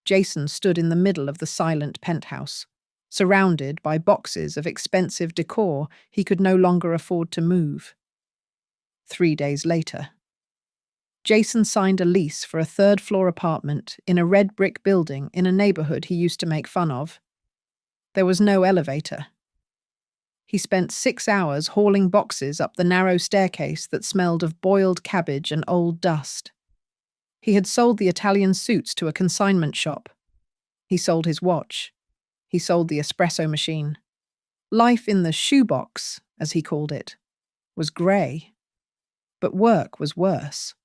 Jason stood in the middle of the silent penthouse, surrounded by boxes of expensive decor he could no longer afford to move. 3 days later, Jason signed a lease for a third-floor apartment in a red brick building in a neighborhood he used to make fun of. There was no elevator. He spent 6 hours hauling boxes up the narrow staircase that smelled of boiled cabbage and old dust. He had sold the Italian suits to a consignment shop. He sold his watch. He sold the espresso machine. Life in the shoebox, as he called it, was grey. But work was worse.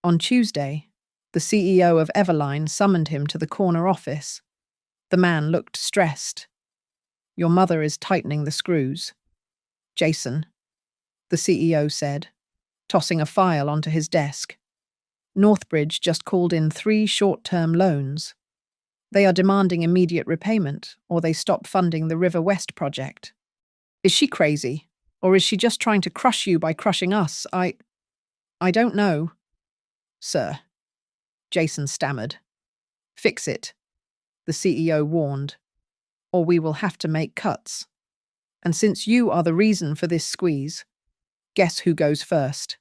On Tuesday, the CEO of Everline summoned him to the corner office. The man looked stressed. "Your mother is tightening the screws." "Jason," the CEO said, tossing a file onto his desk. "Northbridge just called in 3 short-term loans. They are demanding immediate repayment, or they stop funding the River West project. Is she crazy, or is she just trying to crush you by crushing us? I don't know." "Sir," Jason stammered. "Fix it," the CEO warned, "or we will have to make cuts. And since you are the reason for this squeeze, guess who goes first?"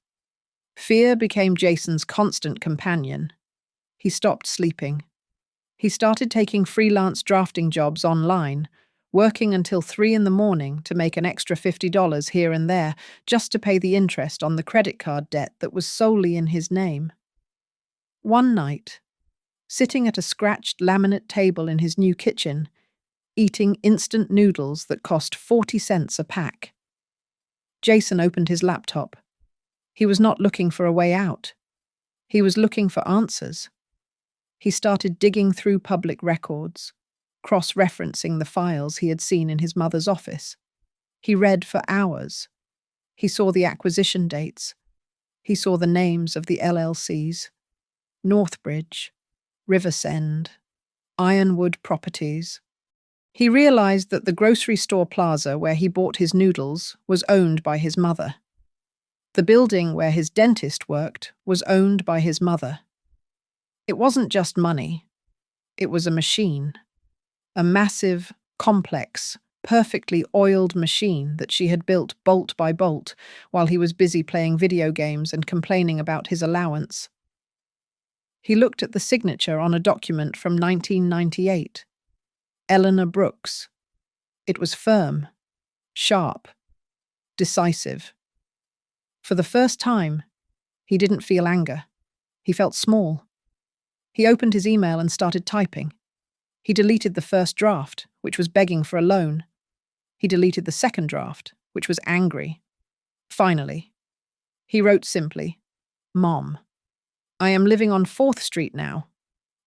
Fear became Jason's constant companion. He stopped sleeping. He started taking freelance drafting jobs online, working until 3 in the morning to make an extra $50 here and there just to pay the interest on the credit card debt that was solely in his name. One night, sitting at a scratched laminate table in his new kitchen, eating instant noodles that cost 40 cents a pack, Jason opened his laptop. He was not looking for a way out. He was looking for answers. He started digging through public records, cross-referencing the files he had seen in his mother's office. He read for hours. He saw the acquisition dates. He saw the names of the LLCs: Northbridge, Riversend, Ironwood Properties. He realized that the grocery store plaza where he bought his noodles was owned by his mother. The building where his dentist worked was owned by his mother. It wasn't just money. It was a machine. A massive, complex, perfectly oiled machine that she had built bolt by bolt while he was busy playing video games and complaining about his allowance. He looked at the signature on a document from 1998. Eleanor Brooks. It was firm, sharp, decisive. For the first time, he didn't feel anger. He felt small. He opened his email and started typing. He deleted the first draft, which was begging for a loan. He deleted the second draft, which was angry. Finally, he wrote simply, "Mom, I am living on 4th Street now.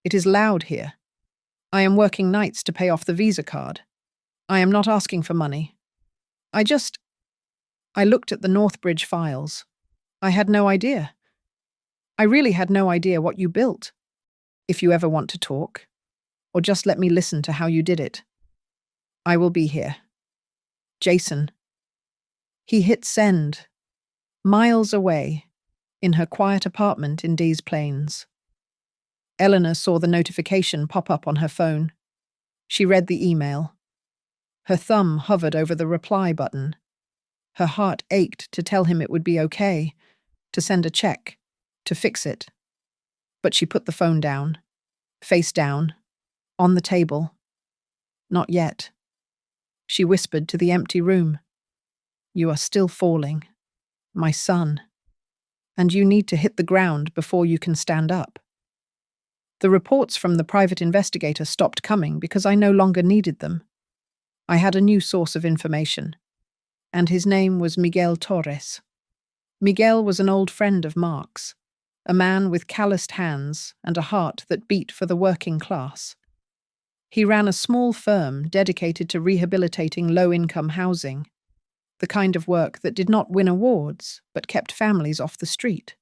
It is loud here. I am working nights to pay off the Visa card. I am not asking for money. I looked at the Northbridge files. I had no idea. I really had no idea what you built. If you ever want to talk, or just let me listen to how you did it, I will be here. Jason." He hit send, miles away, in her quiet apartment in Des Plaines. Eleanor saw the notification pop up on her phone. She read the email. Her thumb hovered over the reply button. Her heart ached to tell him it would be okay, to send a check, to fix it. But she put the phone down, face down, on the table. Not yet. She whispered to the empty room. "You are still falling, my son, and you need to hit the ground before you can stand up." The reports from the private investigator stopped coming because I no longer needed them. I had a new source of information, and his name was Miguel Torres. Miguel was an old friend of Mark's, a man with calloused hands and a heart that beat for the working class. He ran a small firm dedicated to rehabilitating low-income housing, the kind of work that did not win awards but kept families off the street.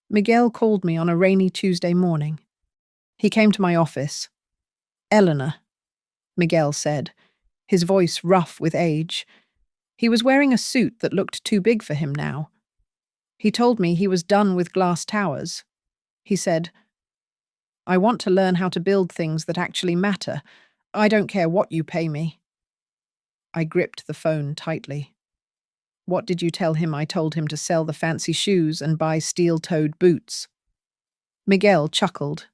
Miguel called me on a rainy Tuesday morning. He came to my office. "Eleanor," Miguel said, his voice rough with age. He was wearing a suit that looked too big for him now. He told me he was done with glass towers. He said, "I want to learn how to build things that actually matter. I don't care what you pay me." I gripped the phone tightly. "What did you tell him I told him to sell the fancy shoes and buy steel-toed boots?" Miguel chuckled.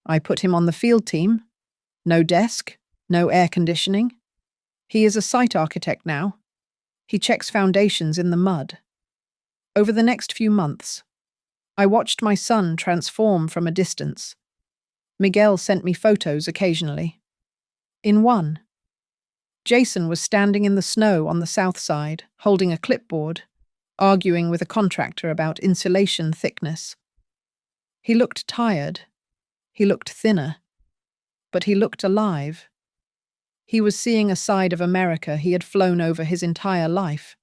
"I put him on the field team. No desk, no air conditioning. He is a site architect now. He checks foundations in the mud." Over the next few months, I watched my son transform from a distance. Miguel sent me photos occasionally. In one, Jason was standing in the snow on the south side, holding a clipboard, arguing with a contractor about insulation thickness. He looked tired. He looked thinner. But he looked alive. He was seeing a side of America he had flown over his entire life.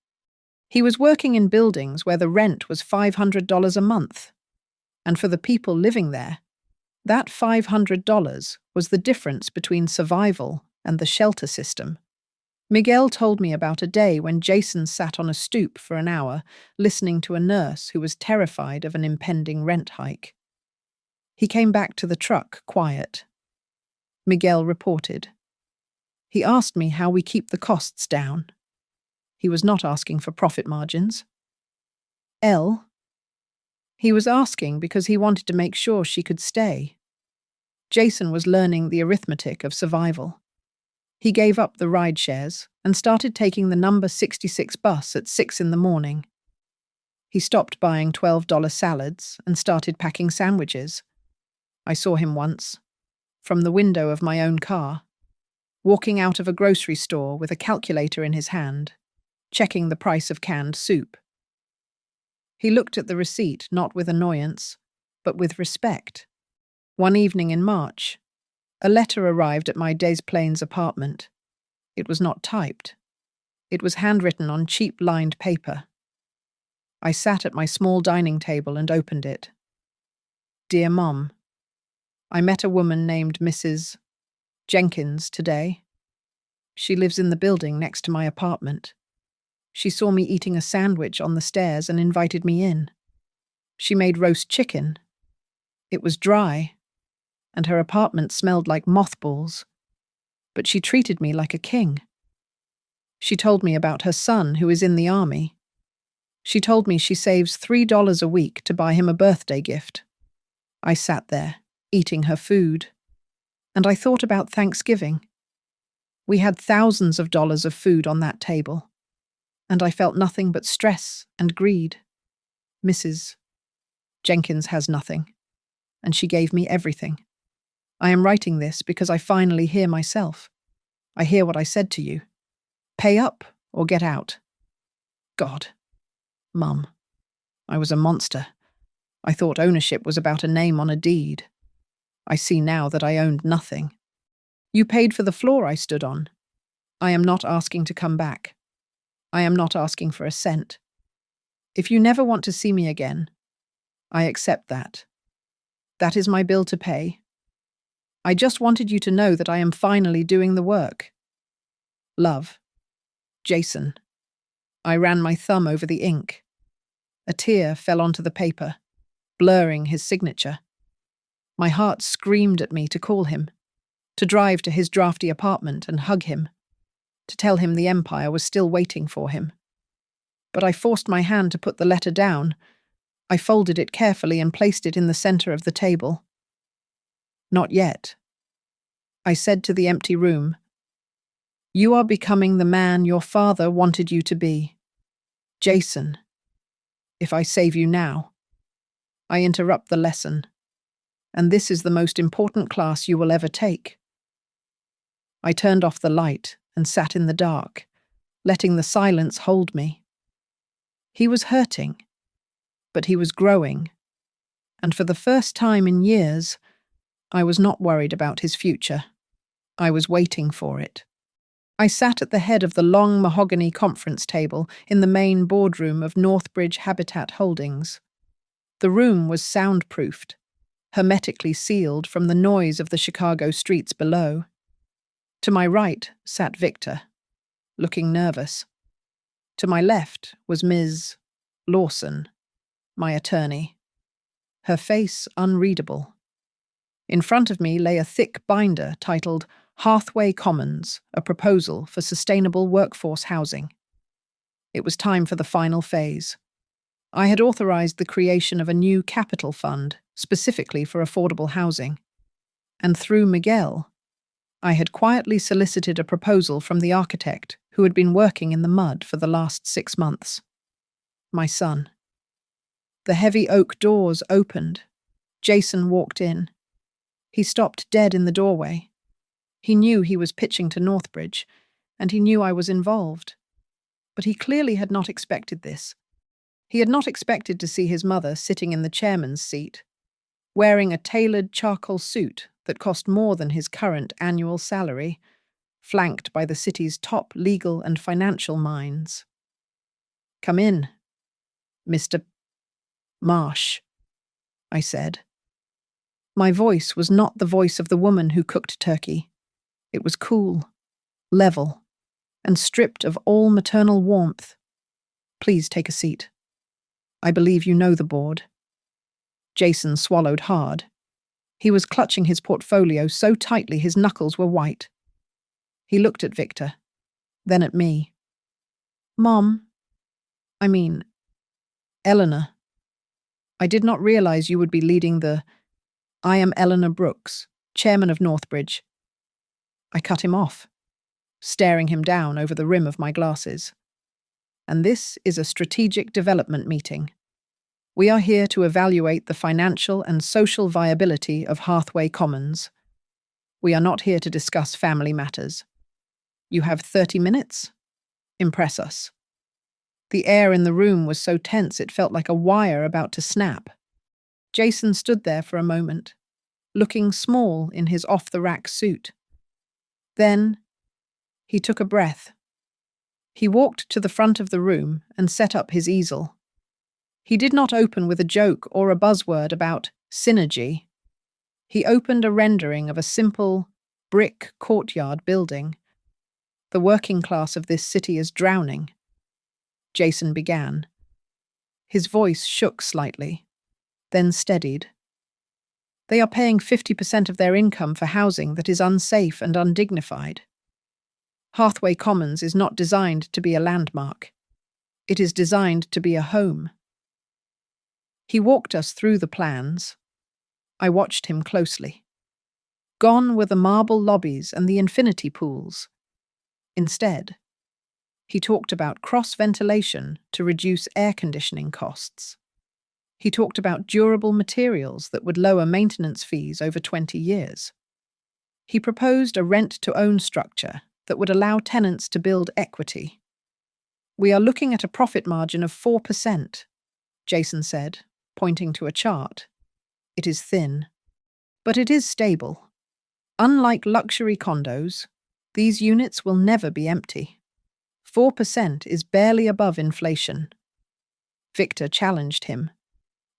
He was working in buildings where the rent was $500 a month. And for the people living there, that $500 was the difference between survival and the shelter system. Miguel told me about a day when Jason sat on a stoop for an hour, listening to a nurse who was terrified of an impending rent hike. He came back to the truck quiet. Miguel reported. He asked me how we keep the costs down. He was not asking for profit margins. He was asking because he wanted to make sure she could stay. Jason was learning the arithmetic of survival. He gave up the ride shares and started taking the number 66 bus at 6 in the morning. He stopped buying $12 salads and started packing sandwiches. I saw him once, from the window of my own car, walking out of a grocery store with a calculator in his hand, checking the price of canned soup. He looked at the receipt not with annoyance, but with respect. One evening in March, a letter arrived at my Des Plaines apartment. It was not typed. It was handwritten on cheap lined paper. I sat at my small dining table and opened it. "Dear Mom, I met a woman named Mrs. Jenkins today. She lives in the building next to my apartment. She saw me eating a sandwich on the stairs and invited me in. She made roast chicken. It was dry, and her apartment smelled like mothballs, but she treated me like a king. She told me about her son who is in the army. She told me she saves $3 a week to buy him a birthday gift." I sat there, eating her food, and I thought about Thanksgiving. We had thousands of dollars of food on that table, and I felt nothing but stress and greed. Mrs. Jenkins has nothing, and she gave me everything. I am writing this because I finally hear myself. I hear what I said to you. Pay up or get out. God. Mum. I was a monster. I thought ownership was about a name on a deed. I see now that I owned nothing. You paid for the floor I stood on. I am not asking to come back. I am not asking for a cent. If you never want to see me again, I accept that. That is my bill to pay. I just wanted you to know that I am finally doing the work. Love. Jason. I ran my thumb over the ink. A tear fell onto the paper, blurring his signature. My heart screamed at me to call him, to drive to his drafty apartment and hug him, to tell him the empire was still waiting for him. But I forced my hand to put the letter down. I folded it carefully and placed it in the center of the table. Not yet. I said to the empty room, "You are becoming the man your father wanted you to be. Jason, if I save you now, I interrupt the lesson, and this is the most important class you will ever take." I turned off the light and sat in the dark, letting the silence hold me. He was hurting, but he was growing, and for the first time in years, I was not worried about his future. I was waiting for it. I sat at the head of the long mahogany conference table in the main boardroom of Northbridge Habitat Holdings. The room was soundproofed, hermetically sealed from the noise of the Chicago streets below. To my right sat Victor, looking nervous. To my left was Ms. Lawson, my attorney, her face unreadable. In front of me lay a thick binder titled Hearthway Commons, a proposal for sustainable workforce housing. It was time for the final phase. I had authorized the creation of a new capital fund specifically for affordable housing. And through Miguel, I had quietly solicited a proposal from the architect who had been working in the mud for the last 6 months. My son. The heavy oak doors opened. Jason walked in. He stopped dead in the doorway. He knew he was pitching to Northbridge, and he knew I was involved. But he clearly had not expected this. He had not expected to see his mother sitting in the chairman's seat, wearing a tailored charcoal suit that cost more than his current annual salary, flanked by the city's top legal and financial minds. "Come in, Mr. Marsh," I said. My voice was not the voice of the woman who cooked turkey. It was cool, level, and stripped of all maternal warmth. "Please take a seat. I believe you know the board." Jason swallowed hard. He was clutching his portfolio so tightly his knuckles were white. He looked at Victor, then at me. Eleanor. I did not realize you would be leading the... I am Eleanor Brooks, chairman of Northbridge." I cut him off, staring him down over the rim of my glasses. "And this is a strategic development meeting. We are here to evaluate the financial and social viability of Hearthway Commons. We are not here to discuss family matters. You have 30 minutes? Impress us." The air in the room was so tense it felt like a wire about to snap. Jason stood there for a moment, looking small in his off-the-rack suit. Then he took a breath. He walked to the front of the room and set up his easel. He did not open with a joke or a buzzword about synergy. He opened a rendering of a simple, brick courtyard building. "The working class of this city is drowning," Jason began. His voice shook slightly, then steadied. "They are paying 50% of their income for housing that is unsafe and undignified. Hearthway Commons is not designed to be a landmark. It is designed to be a home." He walked us through the plans. I watched him closely. Gone were the marble lobbies and the infinity pools. Instead, he talked about cross-ventilation to reduce air conditioning costs. He talked about durable materials that would lower maintenance fees over 20 years. He proposed a rent-to-own structure that would allow tenants to build equity. "We are looking at a profit margin of 4%, Jason said, pointing to a chart. "It is thin, but it is stable. Unlike luxury condos, these units will never be empty. 4% is barely above inflation." Victor challenged him,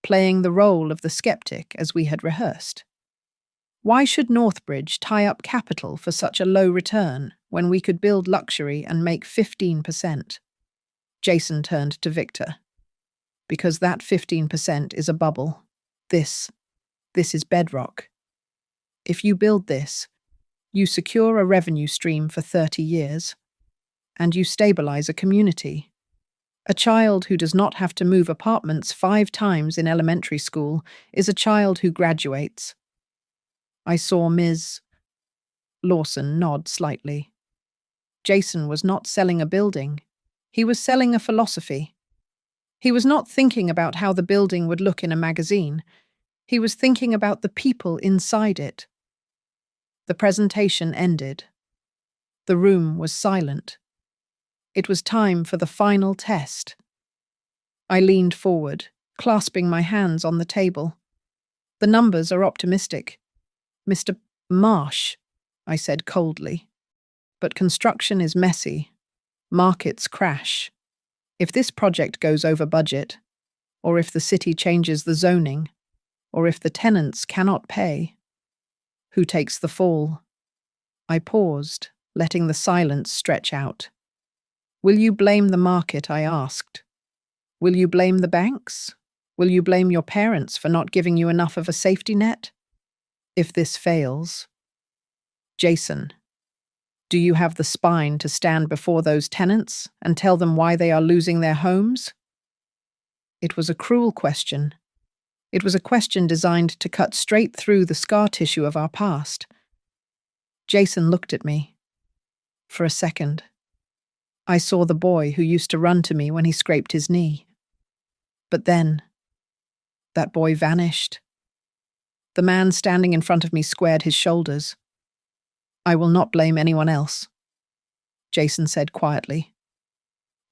playing the role of the skeptic as we had rehearsed. "Why should Northbridge tie up capital for such a low return when we could build luxury and make 15%? Jason turned to Victor. "Because that 15% is a bubble. This is bedrock. If you build this, you secure a revenue stream for 30 years, and you stabilize a community. A child who does not have to move apartments 5 times in elementary school is a child who graduates." I saw Ms. Lawson nod slightly. Jason was not selling a building. He was selling a philosophy. He was not thinking about how the building would look in a magazine. He was thinking about the people inside it. The presentation ended. The room was silent. It was time for the final test. I leaned forward, clasping my hands on the table. "The numbers are optimistic, Mr. Marsh," I said coldly. "But construction is messy. Markets crash. If this project goes over budget, or if the city changes the zoning, or if the tenants cannot pay, who takes the fall?" I paused, letting the silence stretch out. Will you blame the market? I asked. Will you blame the banks? Will you blame your parents for not giving you enough of a safety net? If this fails, Jason, do you have the spine to stand before those tenants and tell them why they are losing their homes? It was a cruel question. It was a question designed to cut straight through the scar tissue of our past. Jason looked at me. For a second, I saw the boy who used to run to me when he scraped his knee. But then, that boy vanished. The man standing in front of me squared his shoulders. I will not blame anyone else, Jason said quietly.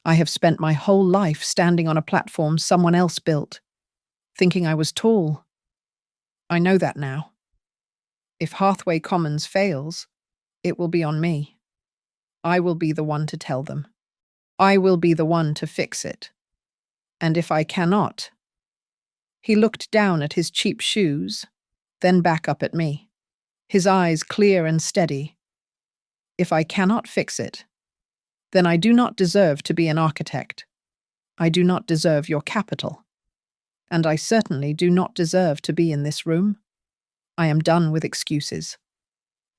I have spent my whole life standing on a platform someone else built, thinking I was tall. I know that now. If Hathaway Commons fails, it will be on me. I will be the one to tell them. I will be the one to fix it. And if I cannot... He looked down at his cheap shoes, then back up at me, his eyes clear and steady. If I cannot fix it, then I do not deserve to be an architect. I do not deserve your capital. And I certainly do not deserve to be in this room. I am done with excuses.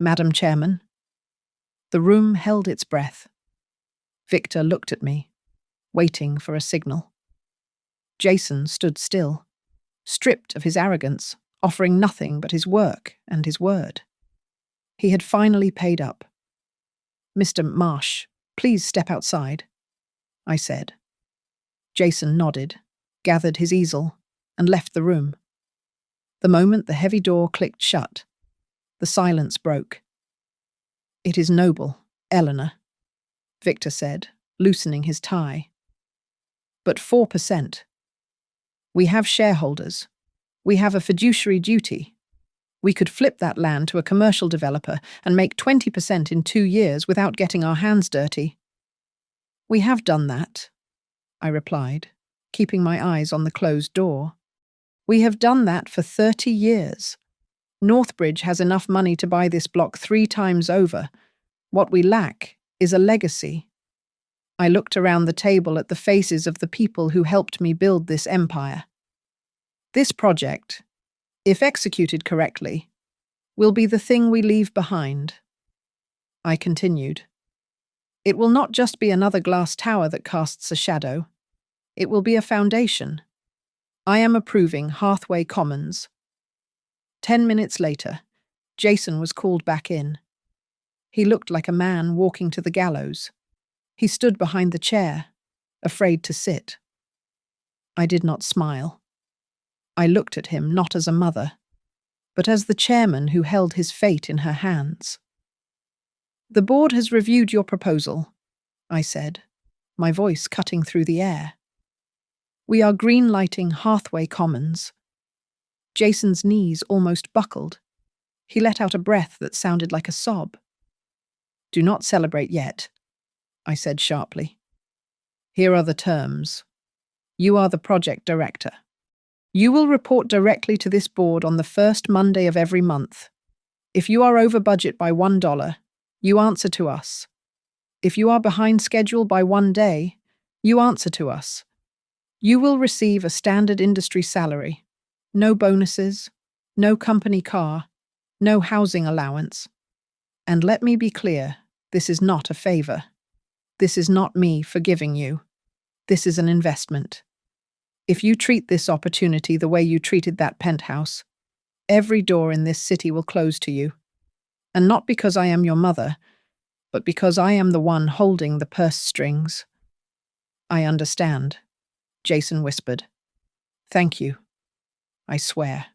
Madam Chairman. The room held its breath. Victor looked at me, waiting for a signal. Jason stood still, stripped of his arrogance, offering nothing but his work and his word. He had finally paid up. Mr. Marsh, please step outside, I said. Jason nodded, gathered his easel, and left the room. The moment the heavy door clicked shut, the silence broke. It is noble, Eleanor, Victor said, loosening his tie. But 4%. We have shareholders. We have a fiduciary duty. We could flip that land to a commercial developer and make 20% in 2 years without getting our hands dirty. We have done that, I replied, keeping my eyes on the closed door. We have done that for 30 years. Northbridge has enough money to buy this block 3 times over. What we lack is a legacy. I looked around the table at the faces of the people who helped me build this empire. This project, if executed correctly, will be the thing we leave behind. I continued. It will not just be another glass tower that casts a shadow. It will be a foundation. I am approving Hathaway Commons. 10 minutes later, Jason was called back in. He looked like a man walking to the gallows. He stood behind the chair, afraid to sit. I did not smile. I looked at him not as a mother, but as the chairman who held his fate in her hands. The board has reviewed your proposal, I said, my voice cutting through the air. We are green-lighting Hathaway Commons. Jason's knees almost buckled. He let out a breath that sounded like a sob. Do not celebrate yet, I said sharply. Here are the terms. You are the project director. You will report directly to this board on the first Monday of every month. If you are over budget by $1, you answer to us. If you are behind schedule by 1 day, you answer to us. You will receive a standard industry salary. No bonuses, no company car, no housing allowance. And let me be clear, this is not a favor. This is not me forgiving you. This is an investment. If you treat this opportunity the way you treated that penthouse, every door in this city will close to you. And not because I am your mother, but because I am the one holding the purse strings. I understand, Jason whispered. Thank you. I swear.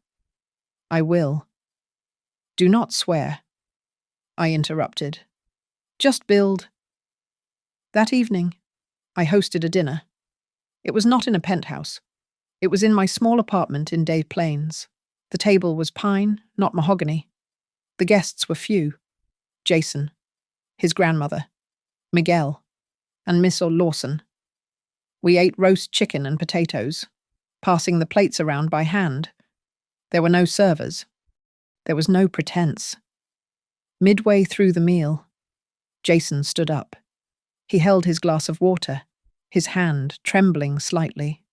I will. Do not swear, I interrupted. Just build. That evening, I hosted a dinner. It was not in a penthouse. It was in my small apartment in Des Plaines. The table was pine, not mahogany. The guests were few. Jason, his grandmother, Miguel, and Miss Lawson. We ate roast chicken and potatoes, passing the plates around by hand. There were no servers. There was no pretense. Midway through the meal, Jason stood up. He held his glass of water, his hand trembling slightly.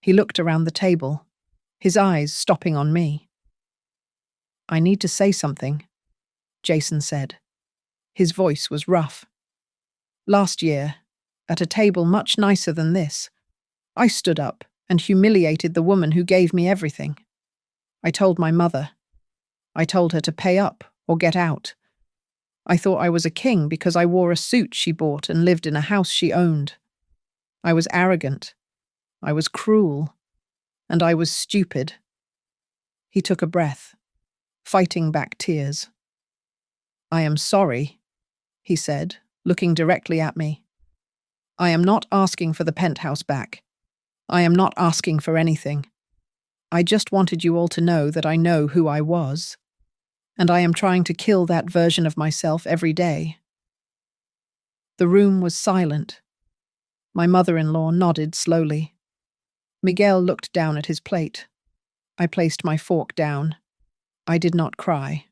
He looked around the table, his eyes stopping on me. "I need to say something," Jason said. His voice was rough. "Last year, at a table much nicer than this, I stood up and humiliated the woman who gave me everything. I told my mother. I told her to pay up or get out. I thought I was a king because I wore a suit she bought and lived in a house she owned. I was arrogant. I was cruel. And I was stupid." He took a breath, fighting back tears. "I am sorry," he said, looking directly at me. "I am not asking for the penthouse back. I am not asking for anything. I just wanted you all to know that I know who I was, and I am trying to kill that version of myself every day." The room was silent. My mother-in-law nodded slowly. Miguel looked down at his plate. I placed my fork down. I did not cry.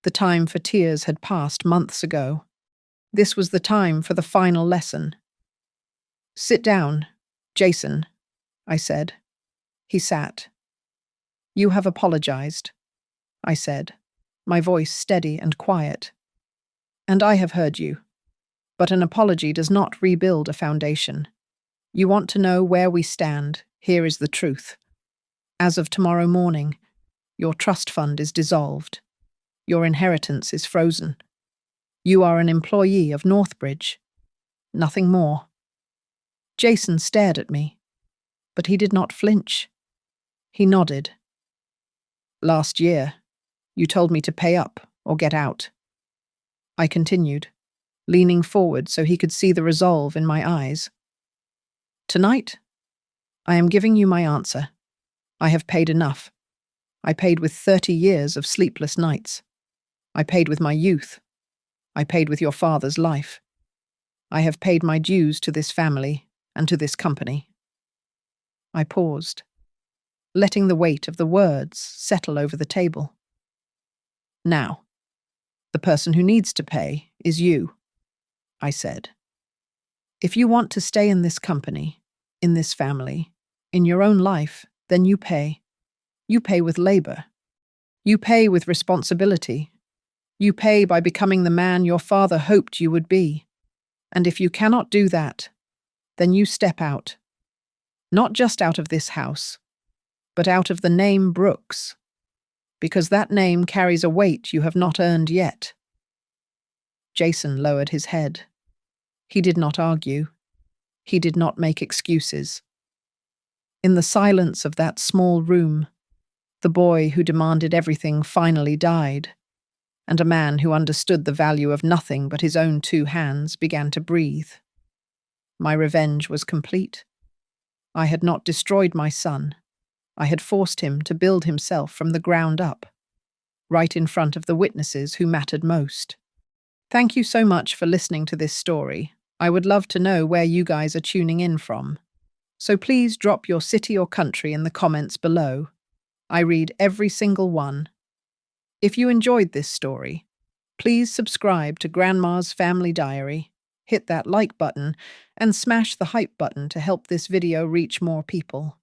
The time for tears had passed months ago. This was the time for the final lesson. "Sit down, Jason," I said. He sat. "You have apologized," I said, my voice steady and quiet. "And I have heard you. But an apology does not rebuild a foundation. You want to know where we stand. Here is the truth. As of tomorrow morning, your trust fund is dissolved. Your inheritance is frozen. You are an employee of Northbridge. Nothing more." Jason stared at me, but he did not flinch. He nodded. "Last year, you told me to pay up or get out." I continued, leaning forward so he could see the resolve in my eyes. "Tonight, I am giving you my answer. I have paid enough. I paid with 30 years of sleepless nights. I paid with my youth. I paid with your father's life. I have paid my dues to this family and to this company." I paused, letting the weight of the words settle over the table. "Now, the person who needs to pay is you," I said. "If you want to stay in this company, in this family, in your own life, then you pay. You pay with labor. You pay with responsibility. You pay by becoming the man your father hoped you would be. And if you cannot do that, then you step out. Not just out of this house, but out of the name Brooks, because that name carries a weight you have not earned yet." Jason lowered his head. He did not argue. He did not make excuses. In the silence of that small room, the boy who demanded everything finally died, and a man who understood the value of nothing but his own 2 hands began to breathe. My revenge was complete. I had not destroyed my son. I had forced him to build himself from the ground up, right in front of the witnesses who mattered most. Thank you so much for listening to this story. I would love to know where you guys are tuning in from. So please drop your city or country in the comments below. I read every single one. If you enjoyed this story, please subscribe to Grandma's Family Diary, hit that like button, and smash the hype button to help this video reach more people.